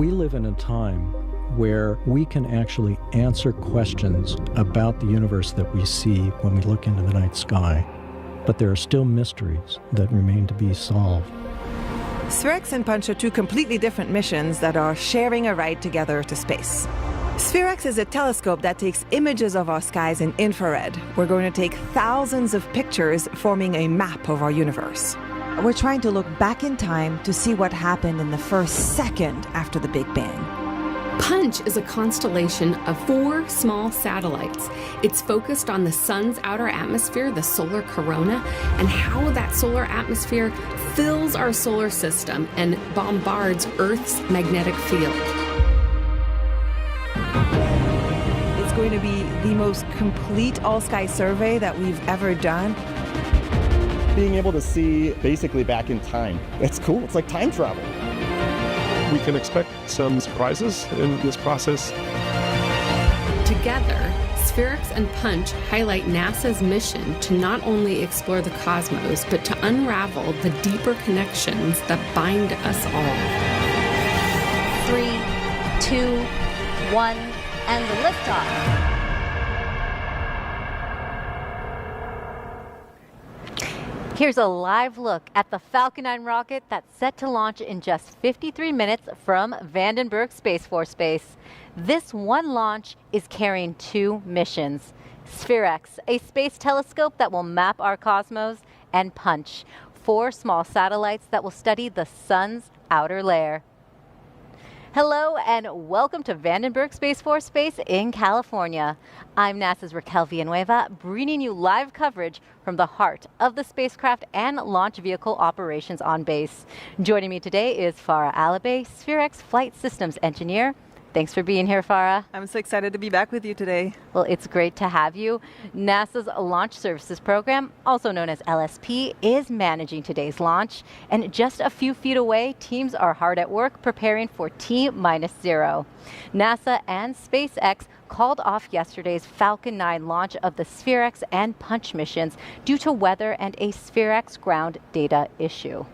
We live in a time where we can actually answer questions about the universe that we see when we look into the night sky, but there are still mysteries that remain to be solved. SPHEREx and Punch are two completely different missions that are sharing a ride together to space. SPHEREx is a telescope that takes images of our skies in infrared. We're going to take thousands of pictures forming a map of our universe. We're trying to look back in time to see what happened in the first second after the Big Bang. Punch is a constellation of 4 small satellites. It's focused on the sun's outer atmosphere, the solar corona, and how that solar atmosphere fills our solar system and bombards Earth's magnetic field. It's going to be the most complete all-sky survey that we've ever done. Being able to see basically back in time, it's cool. It's like time travel. We can expect some surprises in this process. Together, SPHEREx and Punch highlight NASA's mission to not only explore the cosmos, but to unravel the deeper connections that bind us all. 3, 2, 1, and the liftoff. Here's a live look at the Falcon 9 rocket that's set to launch in just 53 minutes from Vandenberg Space Force Base. This one launch is carrying 2 missions. SPHEREx, a space telescope that will map our cosmos, and Punch, 4 small satellites that will study the sun's outer layer. Hello and welcome to Vandenberg Space Force Base in California. I'm NASA's Raquel Villanueva, bringing you live coverage from the heart of the spacecraft and launch vehicle operations on base. Joining me today is Farah Alibay, SPHEREx Flight Systems Engineer, Thanks for being here, Farah. I'm so excited to be back with you today. Well, it's great to have you. NASA's Launch Services Program, also known as LSP, is managing today's launch. And just a few feet away, teams are hard at work preparing for T-0. NASA and SpaceX called off yesterday's Falcon 9 launch of the SPHEREx and Punch missions due to weather and a SPHEREx ground data issue.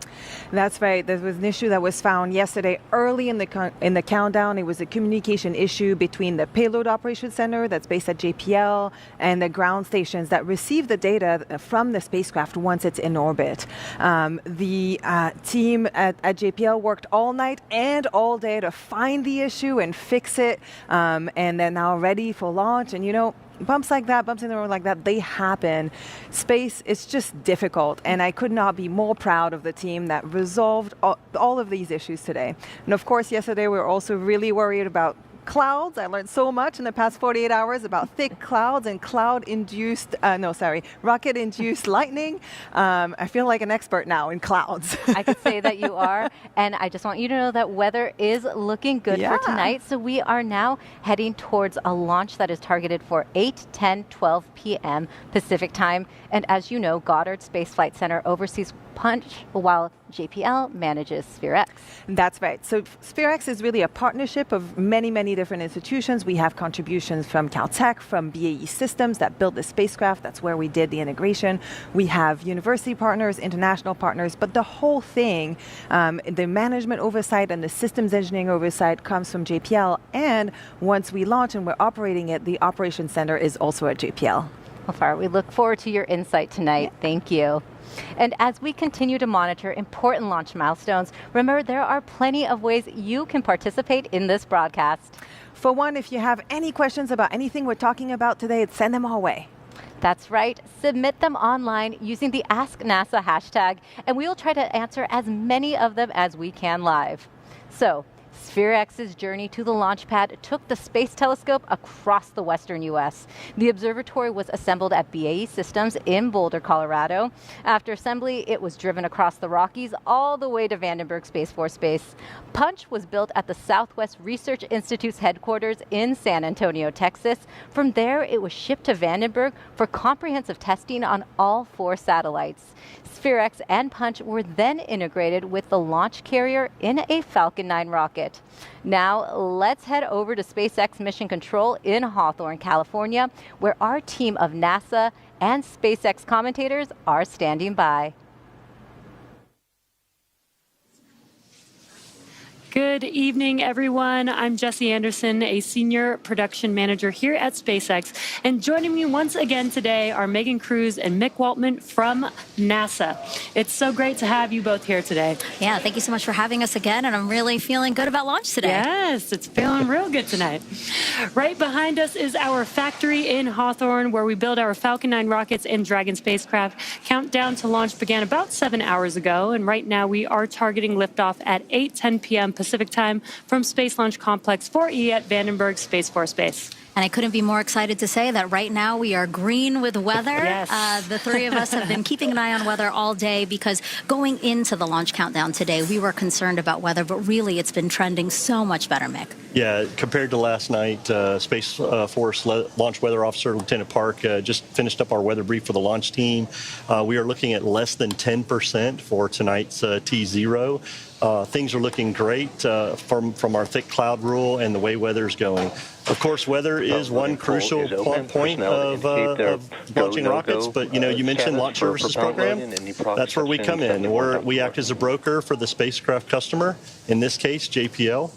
That's right. There was an issue that was found yesterday early in the countdown. It was a communication issue between the Payload Operations Center that's based at JPL and the ground stations that receive the data from the spacecraft once it's in orbit. The team at JPL worked all night and all day to find the issue and fix it, and they're now ready for launch. And bumps like that, bumps in the road like that, they happen. Space is just difficult, and I could not be more proud of the team that resolved all of these issues today. And of course, yesterday we were also really worried about clouds. I learned so much in the past 48 hours about thick clouds and rocket-induced lightning. I feel like an expert now in clouds. I could say that you are, and I just want you to know that weather is looking good for tonight. So we are now heading towards a launch that is targeted for 8, 10, 12 p.m. Pacific time. And as you know, Goddard Space Flight Center oversees Punch while JPL manages SPHEREx. That's right. So SPHEREx is really a partnership of many, many different institutions. We have contributions from Caltech, from BAE Systems that built the spacecraft. That's where we did the integration. We have university partners, international partners, but the whole thing, the management oversight and the systems engineering oversight comes from JPL. And once we launch and we're operating it, the operations center is also at JPL. Well, Farah, we look forward to your insight tonight. Thank you. And as we continue to monitor important launch milestones, remember there are plenty of ways you can participate in this broadcast. For one, if you have any questions about anything we're talking about today, send them our way. That's right. Submit them online using the Ask NASA hashtag, and we will try to answer as many of them as we can live. So, SPHEREx's journey to the launch pad took the Space Telescope across the western U.S. The observatory was assembled at BAE Systems in Boulder, Colorado. After assembly, it was driven across the Rockies all the way to Vandenberg Space Force Base. Punch was built at the Southwest Research Institute's headquarters in San Antonio, Texas. From there, it was shipped to Vandenberg for comprehensive testing on all 4 satellites. SPHEREx and Punch were then integrated with the launch carrier in a Falcon 9 rocket. Now, let's head over to SpaceX Mission Control in Hawthorne, California, where our team of NASA and SpaceX commentators are standing by. Good evening, everyone. I'm Jessie Anderson, a senior production manager here at SpaceX. And joining me once again today are Megan Cruz and Mick Waltman from NASA. It's so great to have you both here today. Yeah, thank you so much for having us again. And I'm really feeling good about launch today. Yes, it's feeling real good tonight. Right behind us is our factory in Hawthorne, where we build our Falcon 9 rockets and Dragon spacecraft. Countdown to launch began about 7 hours ago. And right now we are targeting liftoff at 8:10 p.m. Pacific time from Space Launch Complex 4E at Vandenberg Space Force Base. And I couldn't be more excited to say that right now we are green with weather. Yes. The three of us have been keeping an eye on weather all day because going into the launch countdown today, we were concerned about weather, but really it's been trending so much better, Mick. Yeah, compared to last night, Space Force Launch Weather Officer Lieutenant Park just finished up our weather brief for the launch team. We are looking at less than 10% for tonight's T0. Things are looking great from our thick cloud rule and the way weather's going. Of course, weather is one crucial point of launching rockets, but you mentioned Launch Services Program. That's where we come in. We act as a broker for the spacecraft customer, in this case, JPL,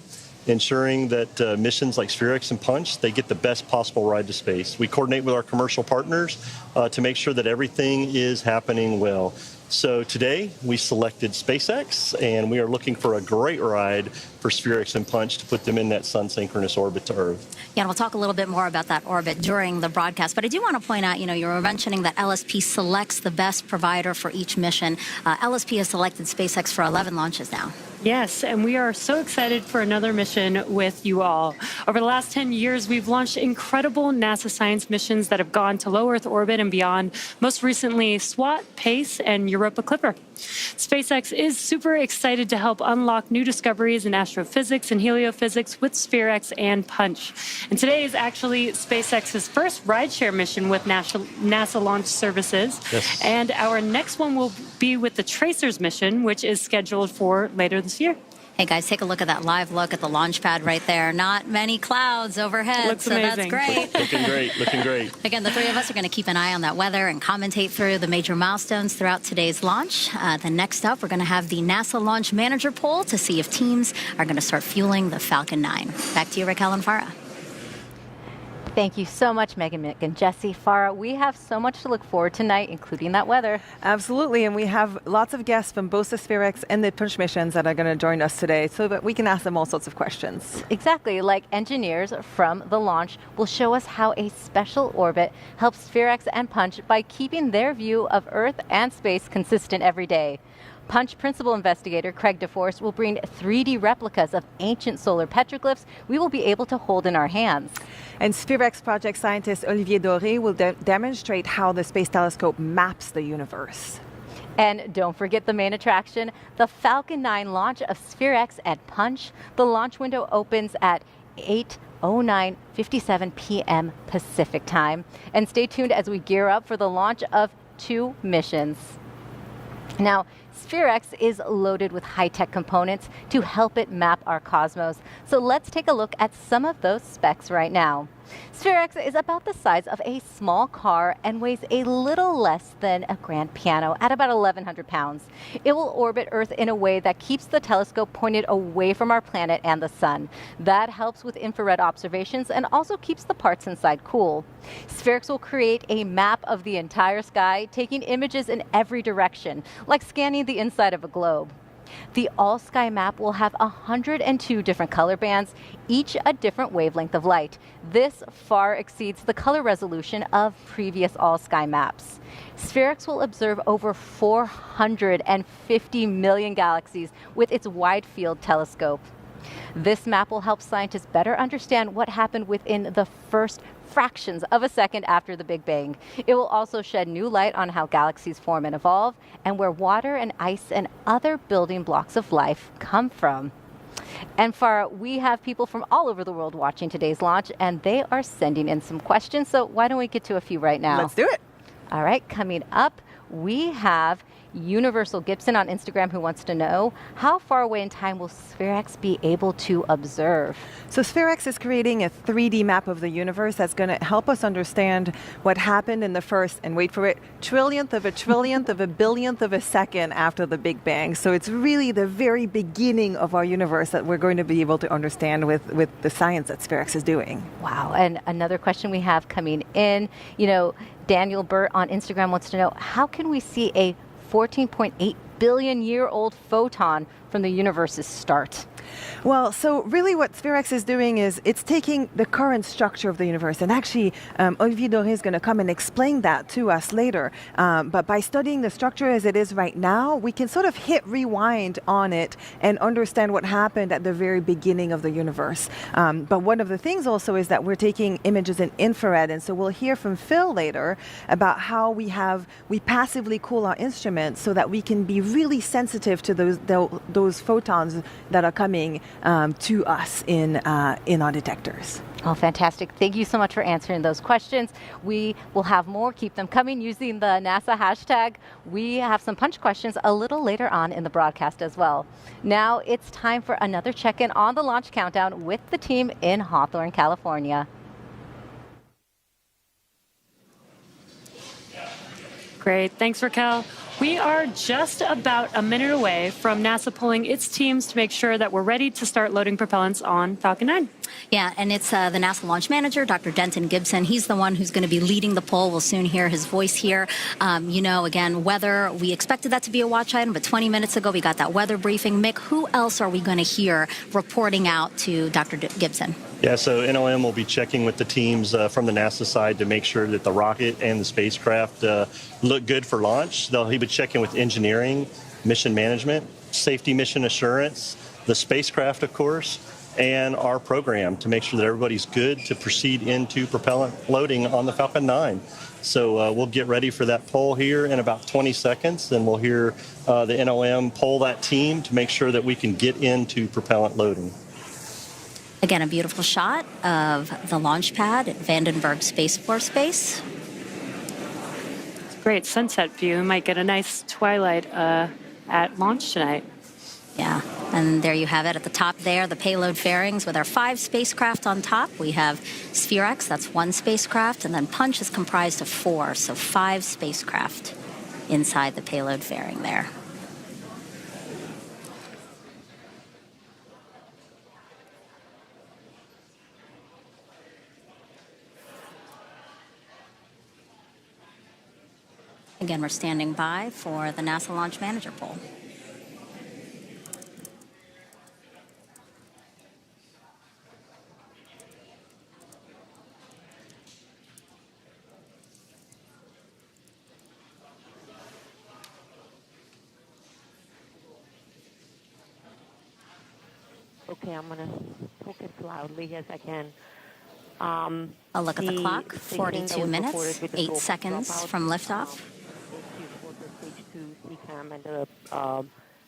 ensuring that missions like SPHEREx and Punch, they get the best possible ride to space. We coordinate with our commercial partners to make sure that everything is happening well. So today we selected SpaceX, and we are looking for a great ride for SPHEREx and Punch to put them in that sun-synchronous orbit to Earth. Yeah, and we'll talk a little bit more about that orbit during the broadcast. But I do want to point out, you were mentioning that LSP selects the best provider for each mission. LSP has selected SpaceX for 11 launches now. Yes, and we are so excited for another mission with you all. Over the last 10 years, we've launched incredible NASA science missions that have gone to low Earth orbit and beyond, most recently SWAT, PACE, and Europa Clipper. SpaceX is super excited to help unlock new discoveries in astrophysics and heliophysics with SPHEREx and Punch. And today is actually SpaceX's first rideshare mission with NASA Launch Services. Yes. And our next one will be with the Tracers mission, which is scheduled for later this year. Hey guys, take a look at that live look at the launch pad right there. Not many clouds overhead, Looks so amazing. That's great. Looking great, looking great. Again, the three of us are going to keep an eye on that weather and commentate through the major milestones throughout today's launch. Then next up, we're going to have the NASA Launch Manager poll to see if teams are going to start fueling the Falcon 9. Back to you, Raquel and Farah. Thank you so much, Megan, Mick, and Jesse. Farah, we have so much to look forward to tonight, including that weather. Absolutely, and we have lots of guests from both the SPHEREx and the Punch missions that are going to join us today so that we can ask them all sorts of questions. Exactly, like engineers from the launch will show us how a special orbit helps SPHEREx and Punch by keeping their view of Earth and space consistent every day. Punch principal investigator Craig DeForest will bring 3D replicas of ancient solar petroglyphs we will be able to hold in our hands. And SPHEREx project scientist Olivier Doré will demonstrate how the Space Telescope maps the universe. And don't forget the main attraction, the Falcon 9 launch of SPHEREx and Punch. The launch window opens at 8:09:57 p.m. Pacific time. And stay tuned as we gear up for the launch of 2 missions. Now, SPHEREx is loaded with high-tech components to help it map our cosmos. So let's take a look at some of those specs right now. SPHEREx is about the size of a small car and weighs a little less than a grand piano at about 1,100 pounds. It will orbit Earth in a way that keeps the telescope pointed away from our planet and the sun. That helps with infrared observations and also keeps the parts inside cool. SPHEREx will create a map of the entire sky, taking images in every direction, like scanning the inside of a globe. The all-sky map will have 102 different color bands, each a different wavelength of light. This far exceeds the color resolution of previous all-sky maps. SPHEREx will observe over 450 million galaxies with its wide-field telescope. This map will help scientists better understand what happened within the first fractions of a second after the Big Bang. It will also shed new light on how galaxies form and evolve, and where water and ice and other building blocks of life come from. And Farah, we have people from all over the world watching today's launch, and they are sending in some questions. So why don't we get to a few right now? Let's do it. All right, coming up, we have Universal Gibson on Instagram who wants to know, how far away in time will SPHEREx be able to observe? So SPHEREx is creating a 3D map of the universe that's going to help us understand what happened in the first, and wait for it, trillionth of a trillionth of a billionth of a second after the Big Bang. So it's really the very beginning of our universe that we're going to be able to understand with the science that SPHEREx is doing. Wow. And another question we have coming in, Daniel Burt on Instagram wants to know, how can we see a 14.8 billion year old photon from the universe's start? Well, so really what SPHEREx is doing is it's taking the current structure of the universe, and actually Olivier Doré is going to come and explain that to us later. But by studying the structure as it is right now, we can sort of hit rewind on it and understand what happened at the very beginning of the universe. But one of the things also is that we're taking images in infrared, and so we'll hear from Phil later about how we passively cool our instruments so that we can be really sensitive to those photons that are coming to us in our detectors. Oh, fantastic. Thank you so much for answering those questions. We will have more. Keep them coming using the NASA hashtag. We have some Punch questions a little later on in the broadcast as well. Now it's time for another check-in on the launch countdown with the team in Hawthorne, California. Great. Thanks, Raquel. We are just about a minute away from NASA pulling its teams to make sure that we're ready to start loading propellants on Falcon 9. Yeah, and it's the NASA launch manager, Dr. Denton Gibson. He's the one who's going to be leading the poll. We'll soon hear his voice here. Again, weather, we expected that to be a watch item, but 20 minutes ago we got that weather briefing. Mick, who else are we going to hear reporting out to Dr. Gibson? Yeah, so NOM will be checking with the teams from the NASA side to make sure that the rocket and the spacecraft look good for launch. He'll be checking with engineering, mission management, safety mission assurance, the spacecraft, of course, and our program to make sure that everybody's good to proceed into propellant loading on the Falcon 9. So we'll get ready for that poll here in about 20 seconds, and we'll hear the NOM poll that team to make sure that we can get into propellant loading. Again, a beautiful shot of the launch pad at Vandenberg Space Force Base. Great sunset view. We might get a nice twilight at launch tonight. Yeah, and there you have it at the top there, the payload fairings with our 5 spacecraft on top. We have SPHEREx, that's 1 spacecraft, and then Punch is comprised of 4, so 5 spacecraft inside the payload fairing there. Again, we're standing by for the NASA Launch Manager poll. Okay, I'm going to talk as loudly as I can. A look at the clock, 42 minutes, 8 seconds from liftoff. And the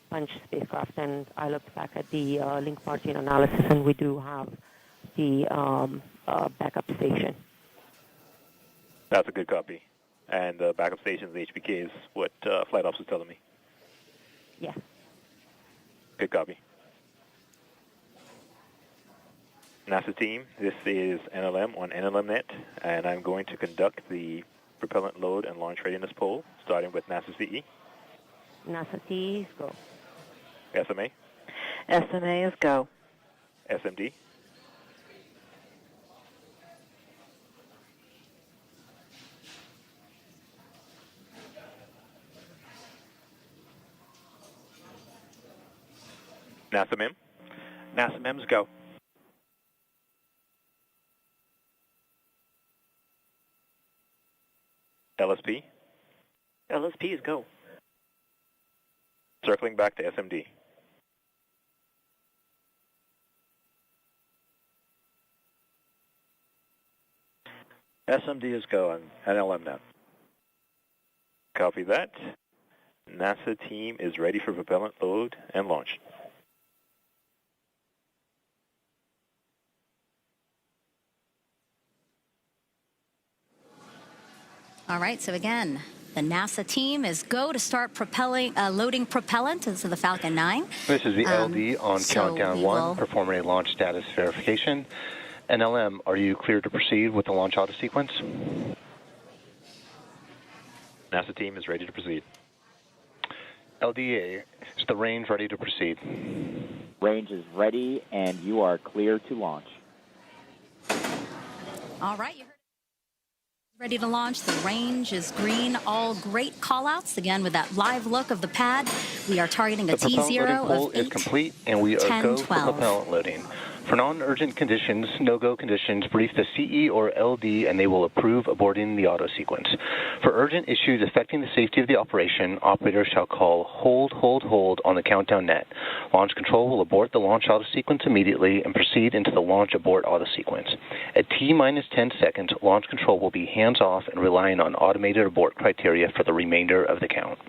Punch spacecraft, and I looked back at the link margin analysis, and we do have the backup station. That's a good copy. And the backup station's HPK is what flight ops was telling me. Yes. Good copy. NASA team, this is NLM on NLMnet, and I'm going to conduct the propellant load and launch readiness poll, starting with NASA CE. NASA CE is go. SMA. SMA is go. SMD. NASA MEM. NASA MEM's go. LSP. LSP is go. Circling back to SMD. SMD is go on NLMnet. Copy that. NASA team is ready for propellant load and launch. All right, so again, the NASA team is go to start loading propellant into the Falcon 9. This is the LD on countdown 1, performing a launch status verification. NLM, are you clear to proceed with the launch auto sequence? NASA team is ready to proceed. LDA, is the range ready to proceed? Range is ready, and you are clear to launch. All right, you heard it. Ready to launch. The range is green. All great call-outs. Again, with that live look of the pad, we are targeting a T0 of 8, is complete, and we are 10, go 12. for propellant loading. For non-urgent conditions, no-go conditions, brief the CE or LD, and they will approve aborting the auto sequence. For urgent issues affecting the safety of the operation, operators shall call hold, hold, hold on the countdown net. Launch control will abort the launch auto sequence immediately and proceed into the launch abort auto sequence. At T-minus 10 seconds, launch control will be hands-off and relying on automated abort criteria for the remainder of the count.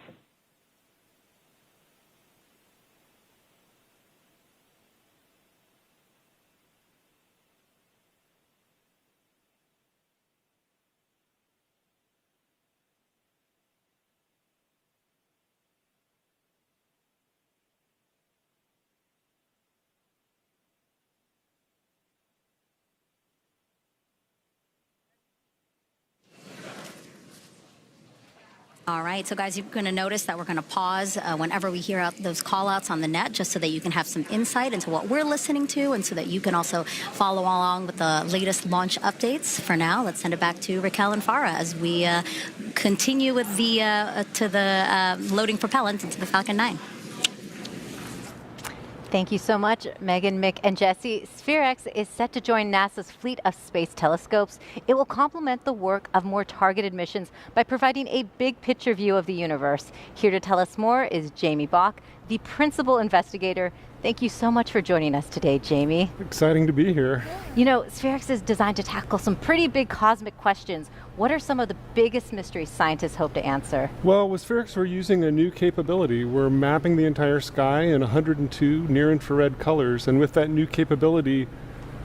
All right, so guys, you're going to notice that we're going to pause whenever we hear out those call-outs on the net, just so that you can have some insight into what we're listening to, and so that you can also follow along with the latest launch updates. For now, let's send it back to Raquel and Farah as we continue with the loading propellant into the Falcon 9. Thank you so much, Megan, Mick, and Jesse. SPHEREx is set to join NASA's fleet of space telescopes. It will complement the work of more targeted missions by providing a big picture view of the universe. Here to tell us more is Jamie Bach, the principal investigator. Thank you so much for joining us today, Jamie. Exciting to be here. You know, SPHEREx is designed to tackle some pretty big cosmic questions. What are some of the biggest mysteries scientists hope to answer? Well, with SPHEREx, we're using a new capability. We're mapping the entire sky in 102 near-infrared colors, and with that new capability,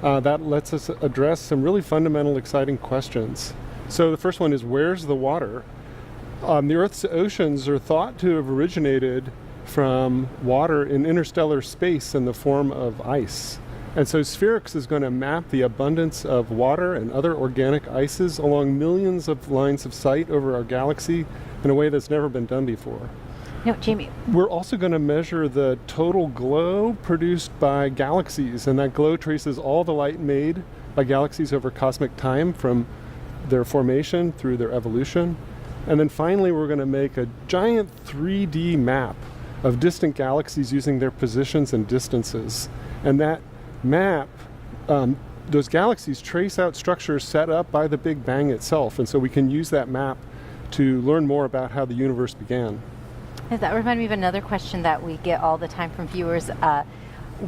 that lets us address some really fundamental, exciting questions. So the first one is, where's the water? The Earth's oceans are thought to have originated from water in interstellar space in the form of ice. And so SPHEREx is going to map the abundance of water and other organic ices along millions of lines of sight over our galaxy in a way that's never been done before. No, Jamie. We're also going to measure the total glow produced by galaxies, and that glow traces all the light made by galaxies over cosmic time from their formation through their evolution. And then finally, we're going to make a giant 3D map of distant galaxies using their positions and distances. And that map, those galaxies trace out structures set up by the Big Bang itself. And so we can use that map to learn more about how the universe began. That reminded me of another question that we get all the time from viewers.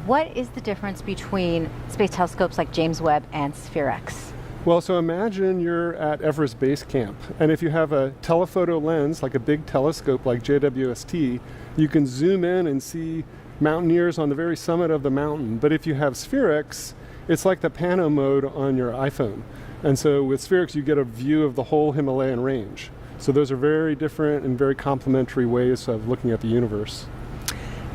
What is the difference between space telescopes like James Webb and SPHEREx? Well, so imagine you're at Everest Base Camp, and if you have a telephoto lens, like a big telescope like JWST, you can zoom in and see mountaineers on the very summit of the mountain. But if you have SPHEREx, it's like the pano mode on your iPhone. And so with SPHEREx, you get a view of the whole Himalayan range. So those are very different and very complementary ways of looking at the universe.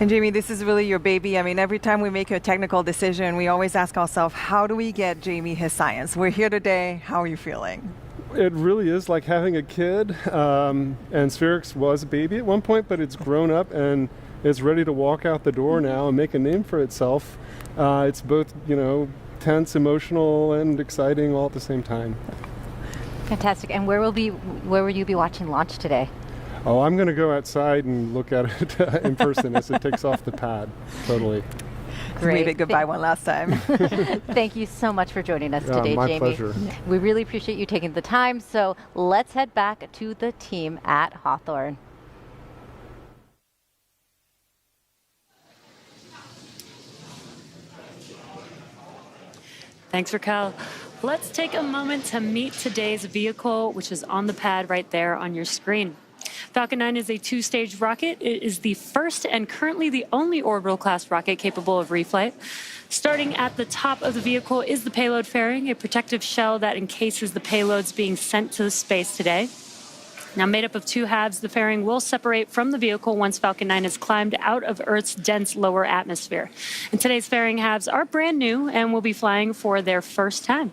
And Jamie, this is really your baby. I mean, every time we make a technical decision, we always ask ourselves, how do we get Jamie his science? We're here today. How are you feeling? It really is like having a kid. And SPHEREx was a baby at one point, but it's grown up and it's ready to walk out the door now and make a name for itself. It's both, tense, emotional, and exciting all at the same time. Fantastic. And where will you be watching launch today? Oh, I'm going to go outside and look at it in person as it takes off the pad. Totally. Great. Wave it goodbye one last time. Thank you so much for joining us today, my Jamie. Pleasure. We really appreciate you taking the time. So let's head back to the team at Hawthorne. Thanks, Raquel. Let's take a moment to meet today's vehicle, which is on the pad right there on your screen. Falcon 9 is a two-stage rocket. It is the first and currently the only orbital-class rocket capable of reflight. Starting at the top of the vehicle is the payload fairing, a protective shell that encases the payloads being sent to space today. Now, made up of two halves, the fairing will separate from the vehicle once Falcon 9 has climbed out of Earth's dense lower atmosphere. And today's fairing halves are brand new and will be flying for their first time.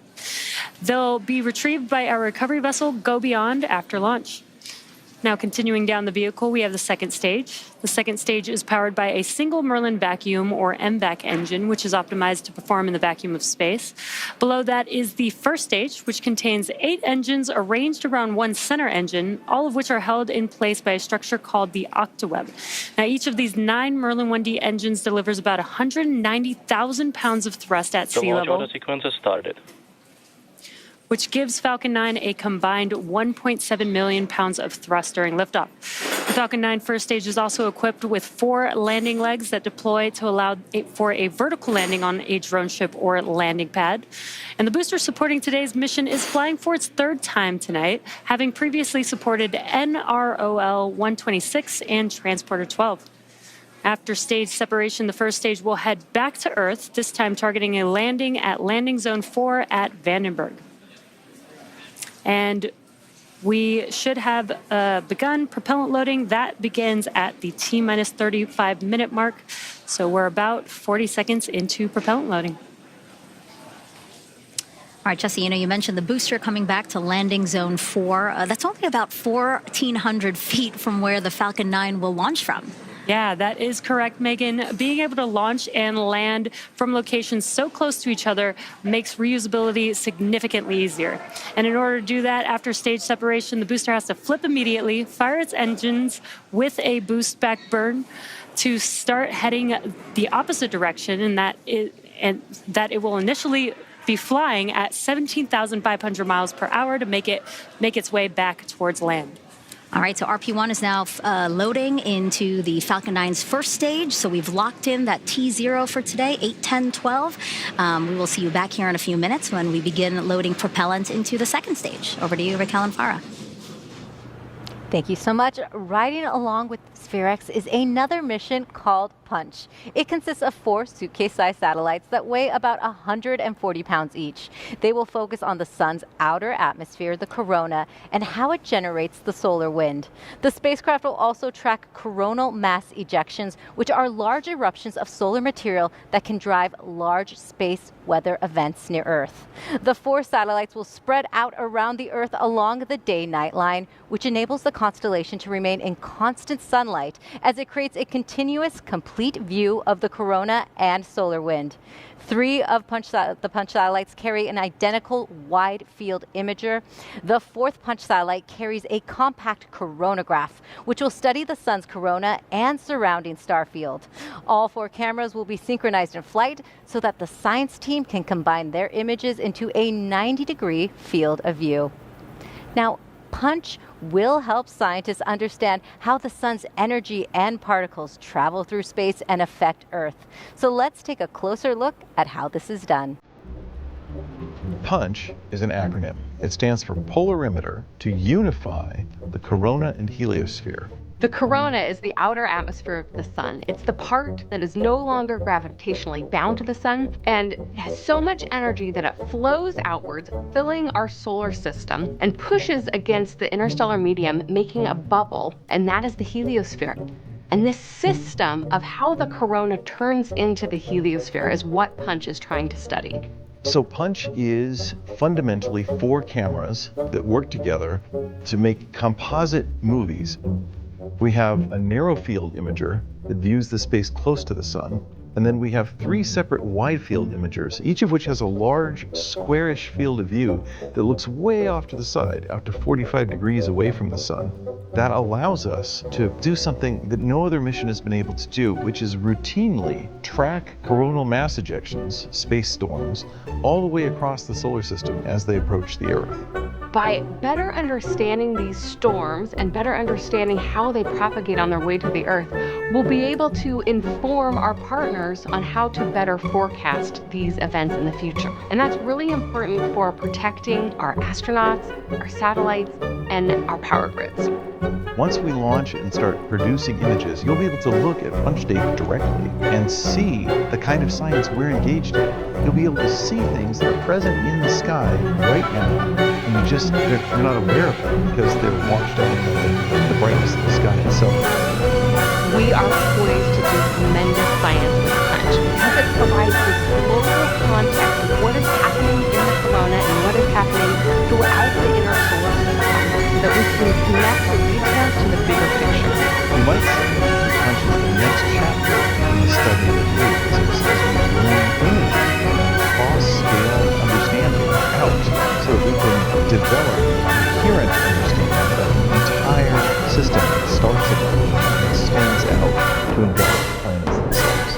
They'll be retrieved by our recovery vessel, Go Beyond, after launch. Now, continuing down the vehicle, we have the second stage. The second stage is powered by a single Merlin vacuum, or MVAC engine, which is optimized to perform in the vacuum of space. Below that is the first stage, which contains 8 engines arranged around one center engine, all of which are held in place by a structure called the octaweb. Now, each of these 9 Merlin 1D engines delivers about 190,000 pounds of thrust at sea level. The launch sequence has started, which gives Falcon 9 a combined 1.7 million pounds of thrust during liftoff. The Falcon 9 first stage is also equipped with 4 landing legs that deploy to allow for a vertical landing on a drone ship or landing pad. And the booster supporting today's mission is flying for its 3rd time tonight, having previously supported NROL-126 and Transporter-12. After stage separation, the first stage will head back to Earth, this time targeting a landing at Landing Zone 4 at Vandenberg. And we should have begun propellant loading. That begins at the T-minus 35 minute mark. So we're about 40 seconds into propellant loading. All right, Jesse, you mentioned the booster coming back to Landing Zone 4. That's only about 1,400 feet from where the Falcon 9 will launch from. Yeah, that is correct, Megan. Being able to launch and land from locations so close to each other makes reusability significantly easier. And in order to do that, after stage separation, the booster has to flip immediately, fire its engines with a boost back burn to start heading the opposite direction, and that it will initially be flying at 17,500 miles per hour to make its way back towards land. All right, so RP1 is now loading into the Falcon 9's first stage. So we've locked in that T0 for today, 8, 10, 12. We will see you back here in a few minutes when we begin loading propellant into the second stage. Over to you, Raquel and Farah. Thank you so much. Riding along with SPHEREx is another mission called Punch. It consists of 4 suitcase-sized satellites that weigh about 140 pounds each. They will focus on the sun's outer atmosphere, the corona, and how it generates the solar wind. The spacecraft will also track coronal mass ejections, which are large eruptions of solar material that can drive large space weather events near Earth. The 4 satellites will spread out around the Earth along the day-night line, which enables the constellation to remain in constant sunlight as it creates a continuous, complete view of the corona and solar wind. 3 of the Punch satellites carry an identical wide field imager. The 4th Punch satellite carries a compact coronagraph, which will study the sun's corona and surrounding star field. All 4 cameras will be synchronized in flight so that the science team can combine their images into a 90-degree field of view. Now, Punch will help scientists understand how the sun's energy and particles travel through space and affect Earth. So let's take a closer look at how this is done. PUNCH is an acronym. It stands for Polarimeter, to unify the corona and heliosphere. The corona is the outer atmosphere of the sun. It's the part that is no longer gravitationally bound to the sun and has so much energy that it flows outwards, filling our solar system and pushes against the interstellar medium, making a bubble, and that is the heliosphere. And this system of how the corona turns into the heliosphere is what Punch is trying to study. So PUNCH is fundamentally 4 cameras that work together to make composite movies. We have a narrow field imager that views the space close to the sun, and then we have 3 separate wide field imagers, each of which has a large squarish field of view that looks way off to the side, out to 45 degrees away from the sun. That allows us to do something that no other mission has been able to do, which is routinely track coronal mass ejections, space storms, all the way across the solar system as they approach the Earth. By better understanding these storms and better understanding how they propagate on their way to the Earth, we'll be able to inform our partners on how to better forecast these events in the future. And that's really important for protecting our astronauts, our satellites, and our power grids. Once we launch and start producing images, you'll be able to look at punch data directly and see the kind of science we're engaged in. You'll be able to see things that are present in the sky right now, and you're not aware of them because they're washed out by the brightness of the sky itself. We are poised to do tremendous science with Punch because it provides this global context of what is happening in the corona and what is happening throughout the inner solar system, so that we can connect the details to the bigger picture. You might say that Punch is the next chapter in the study of physics as we bring imaging and cross-scale understanding out so that we can develop a coherent understanding of the entire system that starts at the Earth and extends out to envelop the planets themselves.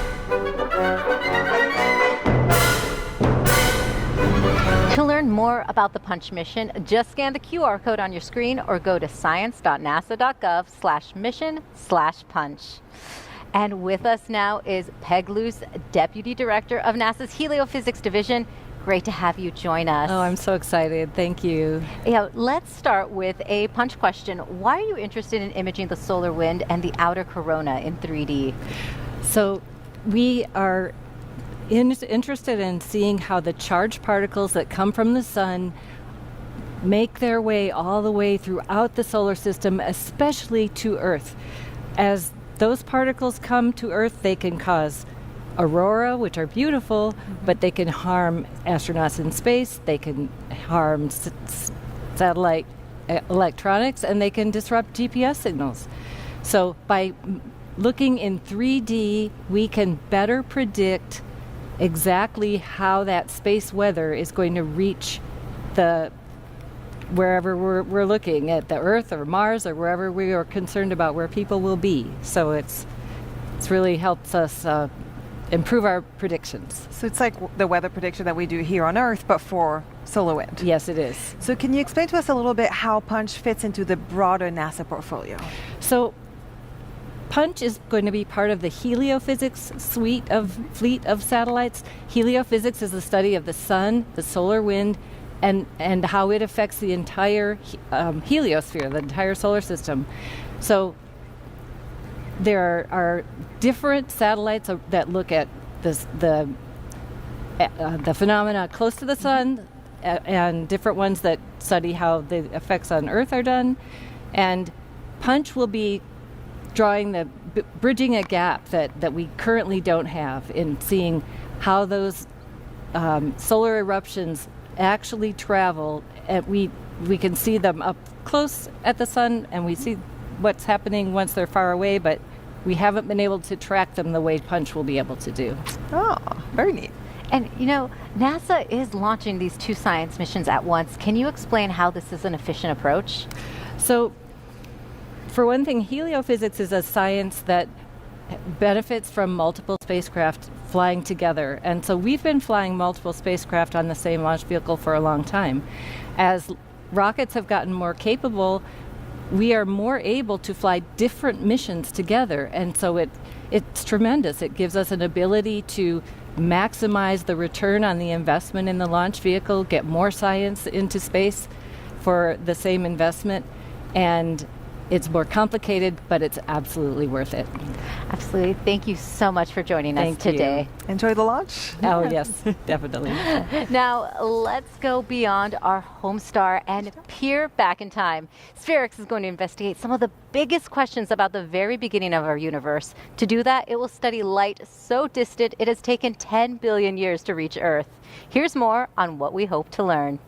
To learn more about the Punch mission, just scan the QR code on your screen or go to science.nasa.gov/mission/punch. And with us now is Peg Luce, Deputy Director of NASA's Heliophysics Division. Great to have you join us. Oh, I'm so excited. Thank you. Yeah, let's start with a Punch question. Why are you interested in imaging the solar wind and the outer corona in 3D? So we are interested in seeing how the charged particles that come from the sun make their way all the way throughout the solar system, especially to Earth. As those particles come to Earth, they can cause aurora, which are beautiful, but they can harm astronauts in space, they can harm satellite electronics, and they can disrupt GPS signals. So by looking in 3D, we can better predict exactly how that space weather is going to reach wherever we're looking at, the Earth or Mars or wherever we are concerned about where people will be. So it's really helps us improve our predictions. So it's like the weather prediction that we do here on Earth, but for solar wind. Yes, it is. So can you explain to us a little bit how Punch fits into the broader NASA portfolio? So Punch is going to be part of the heliophysics fleet of satellites. Heliophysics is the study of the sun, the solar wind, and how it affects the entire heliosphere, the entire solar system. So there are different satellites that look at the phenomena close to the sun, and different ones that study how the effects on Earth are done. And Punch will be bridging a gap that we currently don't have in seeing how those solar eruptions actually travel. We can see them up close at the sun, and we see what's happening once they're far away, but we haven't been able to track them the way Punch will be able to do. Oh, very neat. And NASA is launching these 2 science missions at once. Can you explain how this is an efficient approach? So, for one thing, heliophysics is a science that benefits from multiple spacecraft flying together. And so we've been flying multiple spacecraft on the same launch vehicle for a long time. As rockets have gotten more capable, we are more able to fly different missions together. And so it's tremendous. It gives us an ability to maximize the return on the investment in the launch vehicle, get more science into space for the same investment. And it's more complicated, but it's absolutely worth it. Absolutely. Thank you so much for joining us today. Enjoy the launch? Oh, yes, definitely. Now, let's go beyond our home star and peer back in time. SPHEREx is going to investigate some of the biggest questions about the very beginning of our universe. To do that, it will study light so distant it has taken 10 billion years to reach Earth. Here's more on what we hope to learn.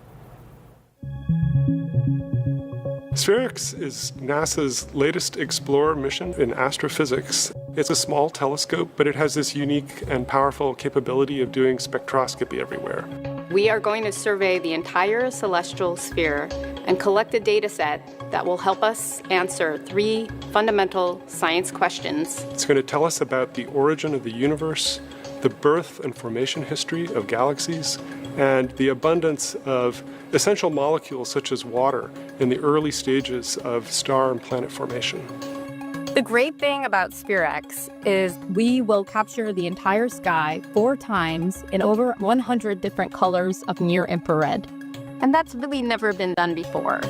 SPHEREx is NASA's latest Explorer mission in astrophysics. It's a small telescope, but it has this unique and powerful capability of doing spectroscopy everywhere. We are going to survey the entire celestial sphere and collect a data set that will help us answer 3 fundamental science questions. It's going to tell us about the origin of the universe, the birth and formation history of galaxies, and the abundance of essential molecules such as water in the early stages of star and planet formation. The great thing about SPHEREx is we will capture the entire sky 4 times in over 100 different colors of near-infrared. And that's really never been done before.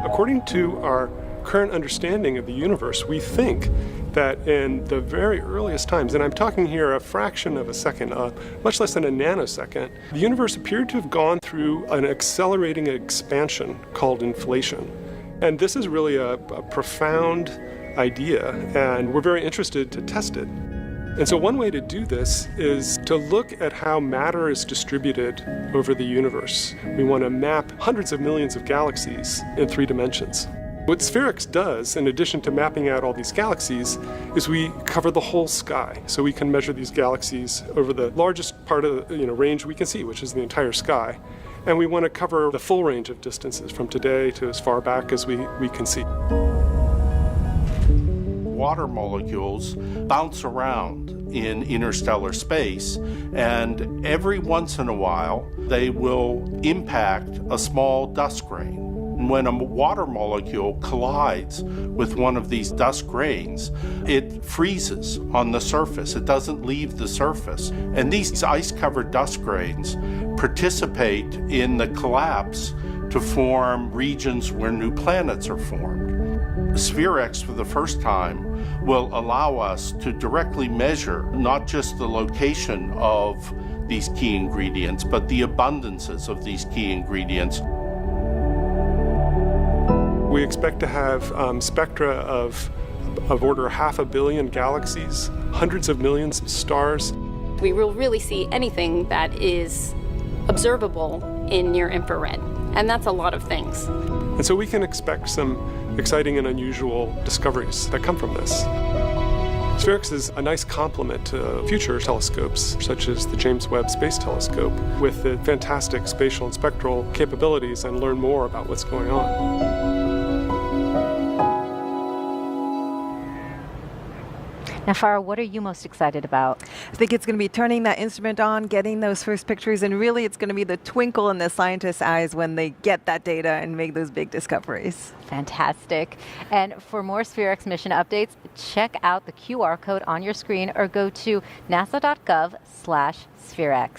According to our current understanding of the universe, we think that in the very earliest times, and I'm talking here a fraction of a second, much less than a nanosecond, the universe appeared to have gone through an accelerating expansion called inflation. And this is really a profound idea, and we're very interested to test it. And so one way to do this is to look at how matter is distributed over the universe. We want to map hundreds of millions of galaxies in 3 dimensions. What SPHEREx does, in addition to mapping out all these galaxies, is we cover the whole sky. So we can measure these galaxies over the largest part of the range we can see, which is the entire sky. And we want to cover the full range of distances from today to as far back as we can see. Water molecules bounce around in interstellar space, and every once in a while they will impact a small dust grain. When a water molecule collides with one of these dust grains, it freezes on the surface. It doesn't leave the surface. And these ice-covered dust grains participate in the collapse to form regions where new planets are formed. SPHEREx, for the first time, will allow us to directly measure not just the location of these key ingredients, but the abundances of these key ingredients. We expect to have spectra of order 500 million galaxies, hundreds of millions of stars. We will really see anything that is observable in near infrared, and that's a lot of things. And so we can expect some exciting and unusual discoveries that come from this. SPHEREx is a nice complement to future telescopes, such as the James Webb Space Telescope, with the fantastic spatial and spectral capabilities, and learn more about what's going on. Now, Farah, what are you most excited about? I think it's going to be turning that instrument on, getting those first pictures, and really it's going to be the twinkle in the scientists' eyes when they get that data and make those big discoveries. Fantastic. And for more SPHEREx mission updates, check out the QR code on your screen or go to nasa.gov/SPHEREx.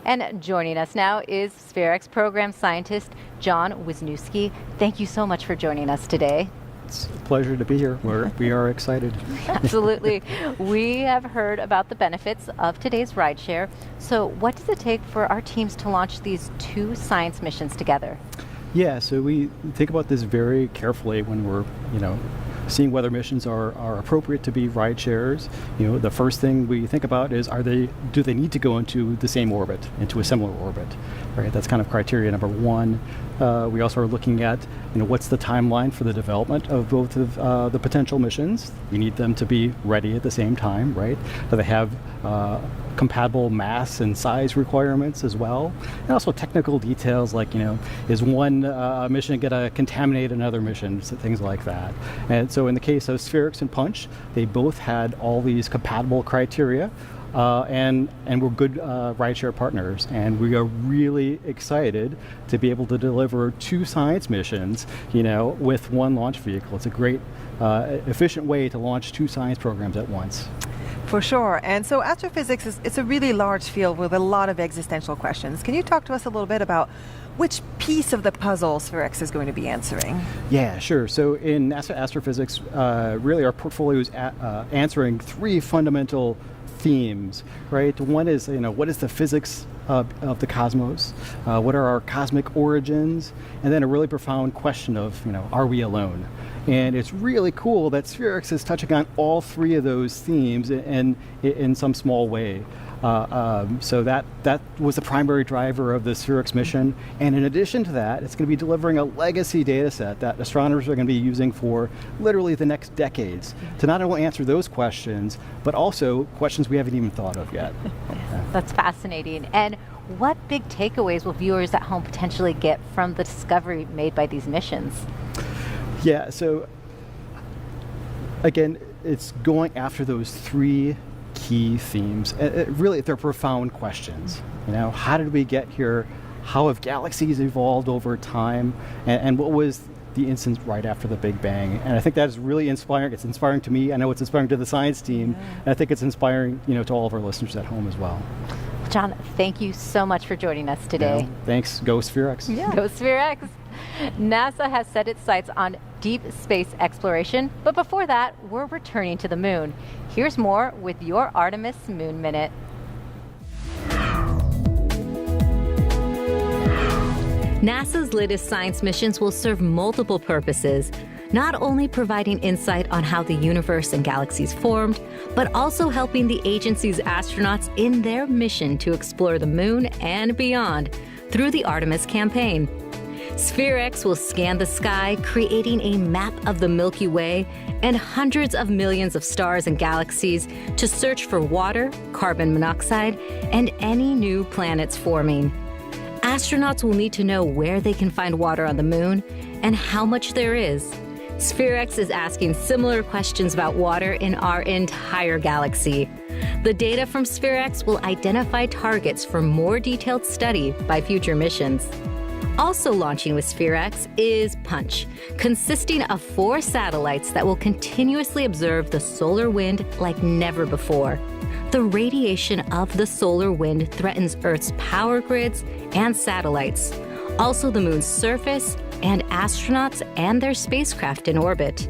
And joining us now is SPHEREx program scientist John Wisniewski. Thank you so much for joining us today. It's a pleasure to be here. We are excited. Absolutely. We have heard about the benefits of today's rideshare. So what does it take for our teams to launch these two science missions together? Yeah, so we think about this very carefully when we're, seeing whether missions are appropriate to be ride shares. The first thing we think about is do they need to go into the same orbit, into a similar orbit, right? That's kind of criteria number one. We also are looking at, what's the timeline for the development of both of the potential missions. We need them to be ready at the same time, right? Do they have compatible mass and size requirements as well? And also technical details like, is one mission going to contaminate another mission, so things like that. And so in the case of SPHEREx and Punch, they both had all these compatible criteria. And we're good rideshare partners, and we are really excited to be able to deliver two science missions, with one launch vehicle. It's a great, efficient way to launch two science programs at once. For sure. And so astrophysics it's a really large field with a lot of existential questions. Can you talk to us a little bit about which piece of the puzzle SPHEREx is going to be answering? Yeah, sure. So in NASA astrophysics, really our portfolio is answering three fundamental themes, right? One is, what is the physics of the cosmos? What are our cosmic origins? And then a really profound question of, are we alone? And it's really cool that SPHEREx is touching on all three of those themes in some small way. So that was the primary driver of the SPHEREx mission. And in addition to that, it's going to be delivering a legacy data set that astronomers are going to be using for literally the next decades to not only answer those questions, but also questions we haven't even thought of yet. That's fascinating. And what big takeaways will viewers at home potentially get from the discovery made by these missions? Yeah, so again, it's going after those three key themes. Really, they're profound questions. How did we get here? How have galaxies evolved over time? And what was the instance right after the Big Bang? And I think that is really inspiring. It's inspiring to me. I know it's inspiring to the science team. And I think it's inspiring, to all of our listeners at home as well. John, thank you so much for joining us today. Thanks. Go SPHEREx. Yeah. Go SPHEREx. NASA has set its sights on deep space exploration, but before that, we're returning to the moon. Here's more with your Artemis Moon Minute. NASA's latest science missions will serve multiple purposes, not only providing insight on how the universe and galaxies formed, but also helping the agency's astronauts in their mission to explore the moon and beyond through the Artemis campaign. SPHEREx will scan the sky, creating a map of the Milky Way and hundreds of millions of stars and galaxies to search for water, carbon monoxide, and any new planets forming. Astronauts will need to know where they can find water on the moon and how much there is. SPHEREx is asking similar questions about water in our entire galaxy. The data from SPHEREx will identify targets for more detailed study by future missions. Also launching with SPHEREx is Punch, consisting of 4 satellites that will continuously observe the solar wind like never before. The radiation of the solar wind threatens Earth's power grids and satellites, also the moon's surface, and astronauts and their spacecraft in orbit.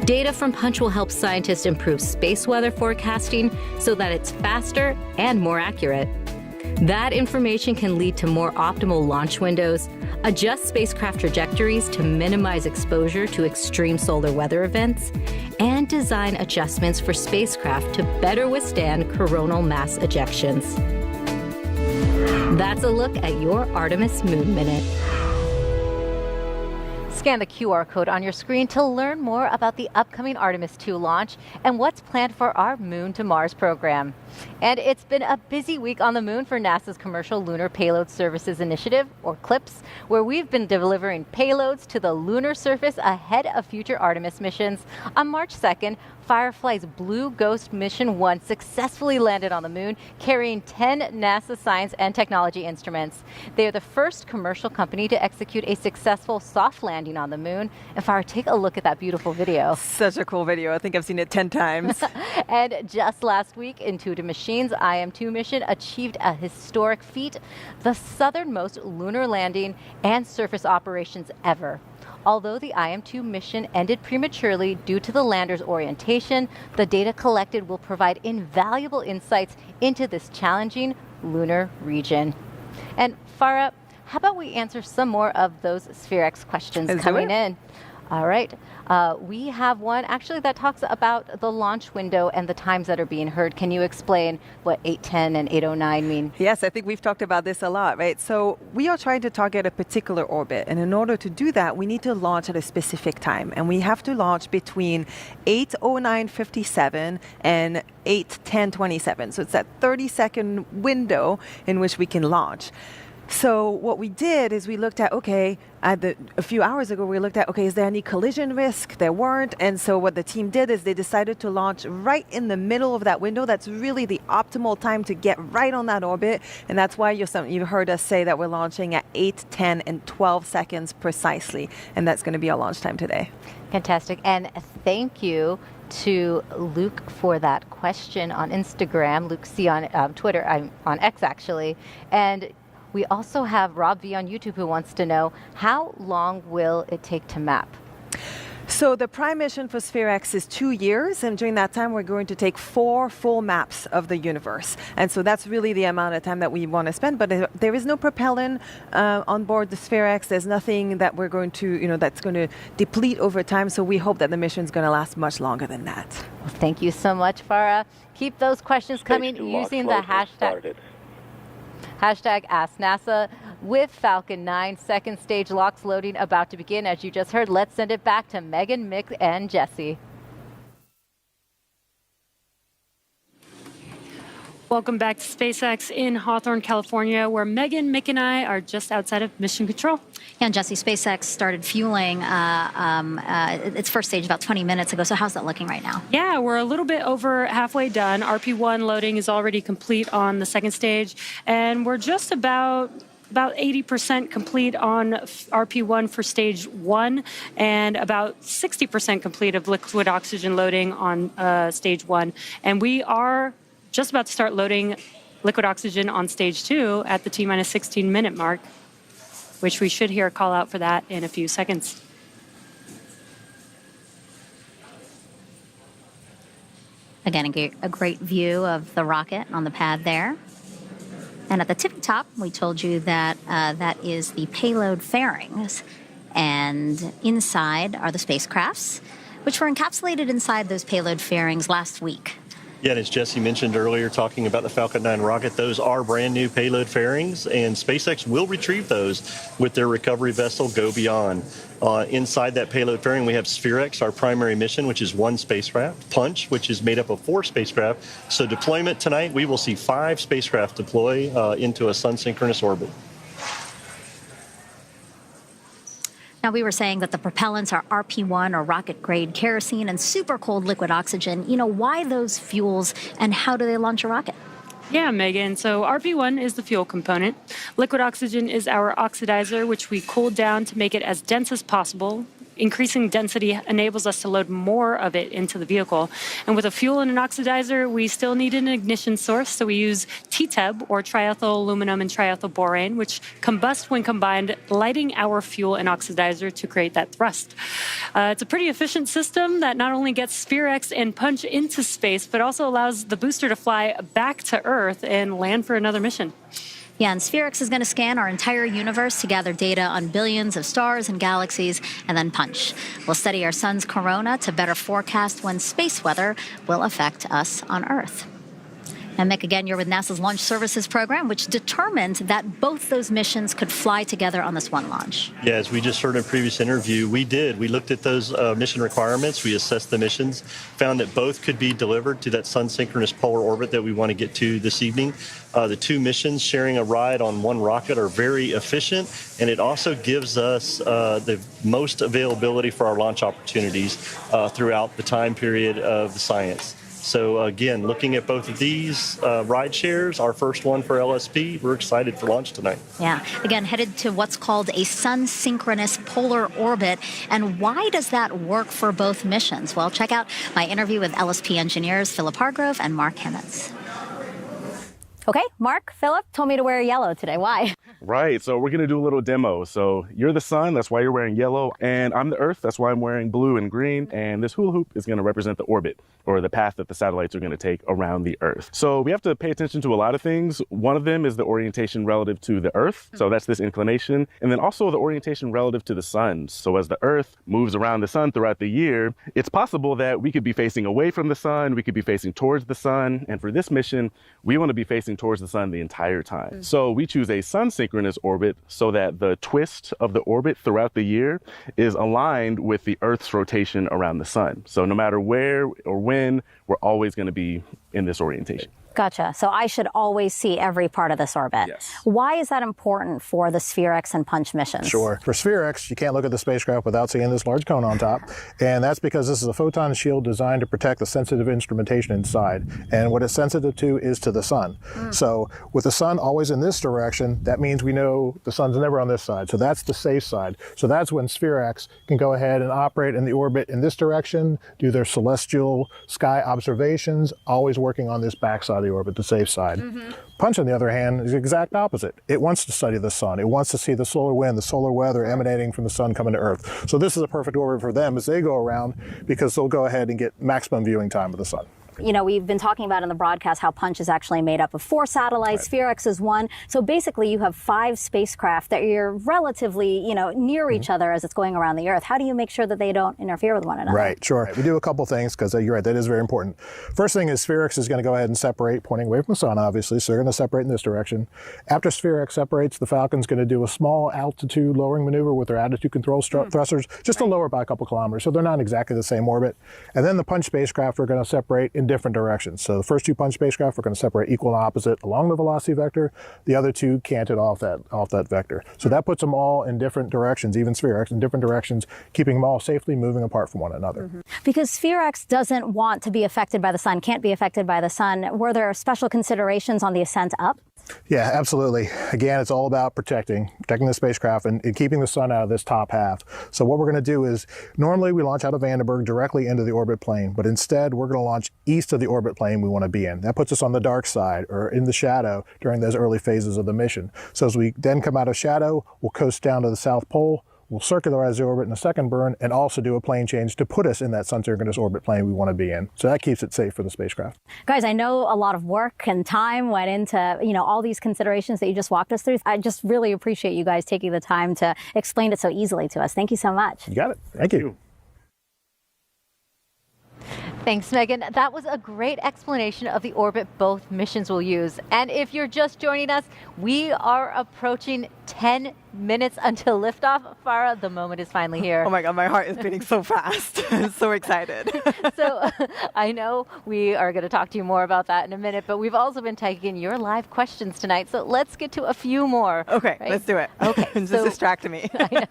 Data from Punch will help scientists improve space weather forecasting so that it's faster and more accurate. That information can lead to more optimal launch windows, adjust spacecraft trajectories to minimize exposure to extreme solar weather events, and design adjustments for spacecraft to better withstand coronal mass ejections. That's a look at your Artemis Moon Minute. Scan the QR code on your screen to learn more about the upcoming Artemis 2 launch and what's planned for our Moon to Mars program. And it's been a busy week on the Moon for NASA's Commercial Lunar Payload Services Initiative, or CLPS, where we've been delivering payloads to the lunar surface ahead of future Artemis missions. On March 2nd, Firefly's Blue Ghost Mission 1 successfully landed on the Moon, carrying 10 NASA science and technology instruments. They are the first commercial company to execute a successful soft landing on the Moon. And Farah, take a look at that beautiful video. Such a cool video. I think I've seen it 10 times. And just last week, Intuitive Machines' IM-2 mission achieved a historic feat, the southernmost lunar landing and surface operations ever. Although the IM-2 mission ended prematurely due to the lander's orientation, the data collected will provide invaluable insights into this challenging lunar region. And Farah, how about we answer some more of those SPHEREx questions coming in? All right. We have one actually that talks about the launch window and the times that are being heard. Can you explain what 8:10 and 8:09 mean? Yes, I think we've talked about this a lot, right? So we are trying to target a particular orbit. And in order to do that, we need to launch at a specific time. And we have to launch between 8:09:57 and 8:10:27. So it's that 30-second window in which we can launch. So what we did is we looked at, a few hours ago, we looked at, is there any collision risk? There weren't. And so what the team did is they decided to launch right in the middle of that window. That's really the optimal time to get right on that orbit. And that's why you heard us say that we're launching at 8:10 and 12 seconds precisely. And that's going to be our launch time today. Fantastic. And thank you to Luke for that question on Instagram. Luke C on Twitter, on X actually. And we also have Rob V on YouTube who wants to know, how long will it take to map? So the prime mission for SPHEREx is 2 years, and during that time we're going to take 4 full maps of the universe. And so that's really the amount of time that we want to spend, but there is no propellant on board the SPHEREx. There's nothing that we're going to, that's going to deplete over time, so we hope that the mission is going to last much longer than that. Well, thank you so much, Farah. Keep those questions coming using the hashtag #AskNASA. With Falcon 9 second stage locks loading about to begin, as you just heard. Let's send it back to Megan, Mick, and Jesse. Welcome back to SpaceX in Hawthorne, California, where Megan, Mick, and I are just outside of mission control. Yeah, and Jesse, SpaceX started fueling its first stage about 20 minutes ago. So how's that looking right now? Yeah, we're a little bit over halfway done. RP1 loading is already complete on the second stage, and we're just about 80% complete on RP1 for stage 1 and about 60% complete of liquid oxygen loading on stage 1. And we are just about to start loading liquid oxygen on stage 2 at the T-minus 16-minute mark, which we should hear a call out for that in a few seconds. Again, a great view of the rocket on the pad there. And at the tippy top, we told you that that is the payload fairings. And inside are the spacecrafts, which were encapsulated inside those payload fairings last week. Yeah, and as Jesse mentioned earlier, talking about the Falcon 9 rocket, those are brand new payload fairings, and SpaceX will retrieve those with their recovery vessel Go Beyond. Inside that payload fairing, we have SPHEREx, our primary mission, which is 1 spacecraft, Punch, which is made up of 4 spacecraft. So deployment tonight, we will see 5 spacecraft deploy into a sun-synchronous orbit. Now, we were saying that the propellants are RP1 or rocket-grade kerosene and super cold liquid oxygen. Why those fuels and how do they launch a rocket? Yeah, Megan. So RP1 is the fuel component. Liquid oxygen is our oxidizer, which we cool down to make it as dense as possible. Increasing density enables us to load more of it into the vehicle. And with a fuel and an oxidizer, we still need an ignition source. So we use TTEB, or triethyl aluminum and triethyl borane, which combust when combined, lighting our fuel and oxidizer to create that thrust. It's a pretty efficient system that not only gets SPHEREx and Punch into space, but also allows the booster to fly back to Earth and land for another mission. Yeah, and SPHEREx is going to scan our entire universe to gather data on billions of stars and galaxies, and then Punch. We'll study our sun's corona to better forecast when space weather will affect us on Earth. And Mick, again, you're with NASA's Launch Services Program, which determined that both those missions could fly together on this one launch. Yeah, as we just heard in a previous interview, we looked at those mission requirements, we assessed the missions, found that both could be delivered to that sun-synchronous polar orbit that we want to get to this evening. The two missions sharing a ride on one rocket are very efficient, and it also gives us the most availability for our launch opportunities throughout the time period of the science. So again, looking at both of these ride shares, our first one for LSP, we're excited for launch tonight. Yeah, again, headed to what's called a sun-synchronous polar orbit. And why does that work for both missions? Well, check out my interview with LSP engineers Philip Hargrove and Mark Hemmets. Okay, Mark, Philip told me to wear yellow today. Why? Right, so we're going to do a little demo. So you're the sun, that's why you're wearing yellow, and I'm the Earth, that's why I'm wearing blue and green, and this hula hoop is going to represent the orbit, or the path that the satellites are going to take around the Earth. So we have to pay attention to a lot of things. One of them is the orientation relative to the Earth, so that's this inclination, and then also the orientation relative to the sun. So as the Earth moves around the sun throughout the year, it's possible that we could be facing away from the sun, we could be facing towards the sun, and for this mission, we want to be facing towards the sun the entire time. So we choose a sun-synchronous orbit so that the twist of the orbit throughout the year is aligned with the Earth's rotation around the sun. So no matter where or when, we're always going to be in this orientation. Gotcha. So I should always see every part of this orbit. Yes. Why is that important for the SPHEREx and Punch missions? Sure. For SPHEREx, you can't look at the spacecraft without seeing this large cone on top. And that's because this is a photon shield designed to protect the sensitive instrumentation inside. And what it's sensitive to is to the sun. So with the sun always in this direction, that means we know the sun's never on this side. So that's the safe side. So that's when SPHEREx can go ahead and operate in the orbit in this direction, do their celestial sky observations, always working on this backside of the orbit, the safe side. Punch, on the other hand, is the exact opposite. It wants to study the sun. It wants to see the solar wind, the solar weather emanating from the sun coming to Earth. So this is a perfect orbit for them as they go around, because they'll go ahead and get maximum viewing time of the sun. You know, we've been talking about in the broadcast how Punch is actually made up of 4 satellites, SPHEREx is 1. So basically you have 5 spacecraft that you're relatively, near each other as it's going around the Earth. How do you make sure that they don't interfere with one another? Right, sure. We do a couple things because you're right, that is very important. First thing is SPHEREx is going to go ahead and separate, pointing away from the sun, obviously, so they're going to separate in this direction. After SPHEREx separates, the Falcon's going to do a small altitude lowering maneuver with their attitude control thrusters, just to lower by a couple kilometers, so they're not exactly the same orbit. And then the Punch spacecraft are going to separate in different directions. So the first 2 Punch spacecraft are going to separate equal and opposite along the velocity vector. The other 2 canted off that vector. So that puts them all in different directions, even SPHEREx in different directions, keeping them all safely moving apart from one another. Because SPHEREx doesn't want to be affected by the sun, can't be affected by the sun. Were there special considerations on the ascent up? Yeah, absolutely. Again, it's all about protecting the spacecraft and keeping the sun out of this top half. So what we're going to do is, normally we launch out of Vandenberg directly into the orbit plane, but instead we're going to launch east of the orbit plane we want to be in. That puts us on the dark side, or in the shadow, during those early phases of the mission. So as we then come out of shadow, we'll coast down to the South Pole, we'll circularize the orbit in a second burn, and also do a plane change to put us in that sun-synchronous orbit plane we want to be in. So that keeps it safe for the spacecraft. Guys, I know a lot of work and time went into, all these considerations that you just walked us through. I just really appreciate you guys taking the time to explain it so easily to us. Thank you so much. You got it. Thank you. Thanks, Megan. That was a great explanation of the orbit both missions will use. And if you're just joining us, we are approaching 10 minutes until liftoff. Farah, the moment is finally here. Oh my God, my heart is beating so fast. I'm so excited. So I know we are going to talk to you more about that in a minute, but we've also been taking your live questions tonight. So let's get to a few more. Okay, right? let's do it. Okay. Just distracting me. I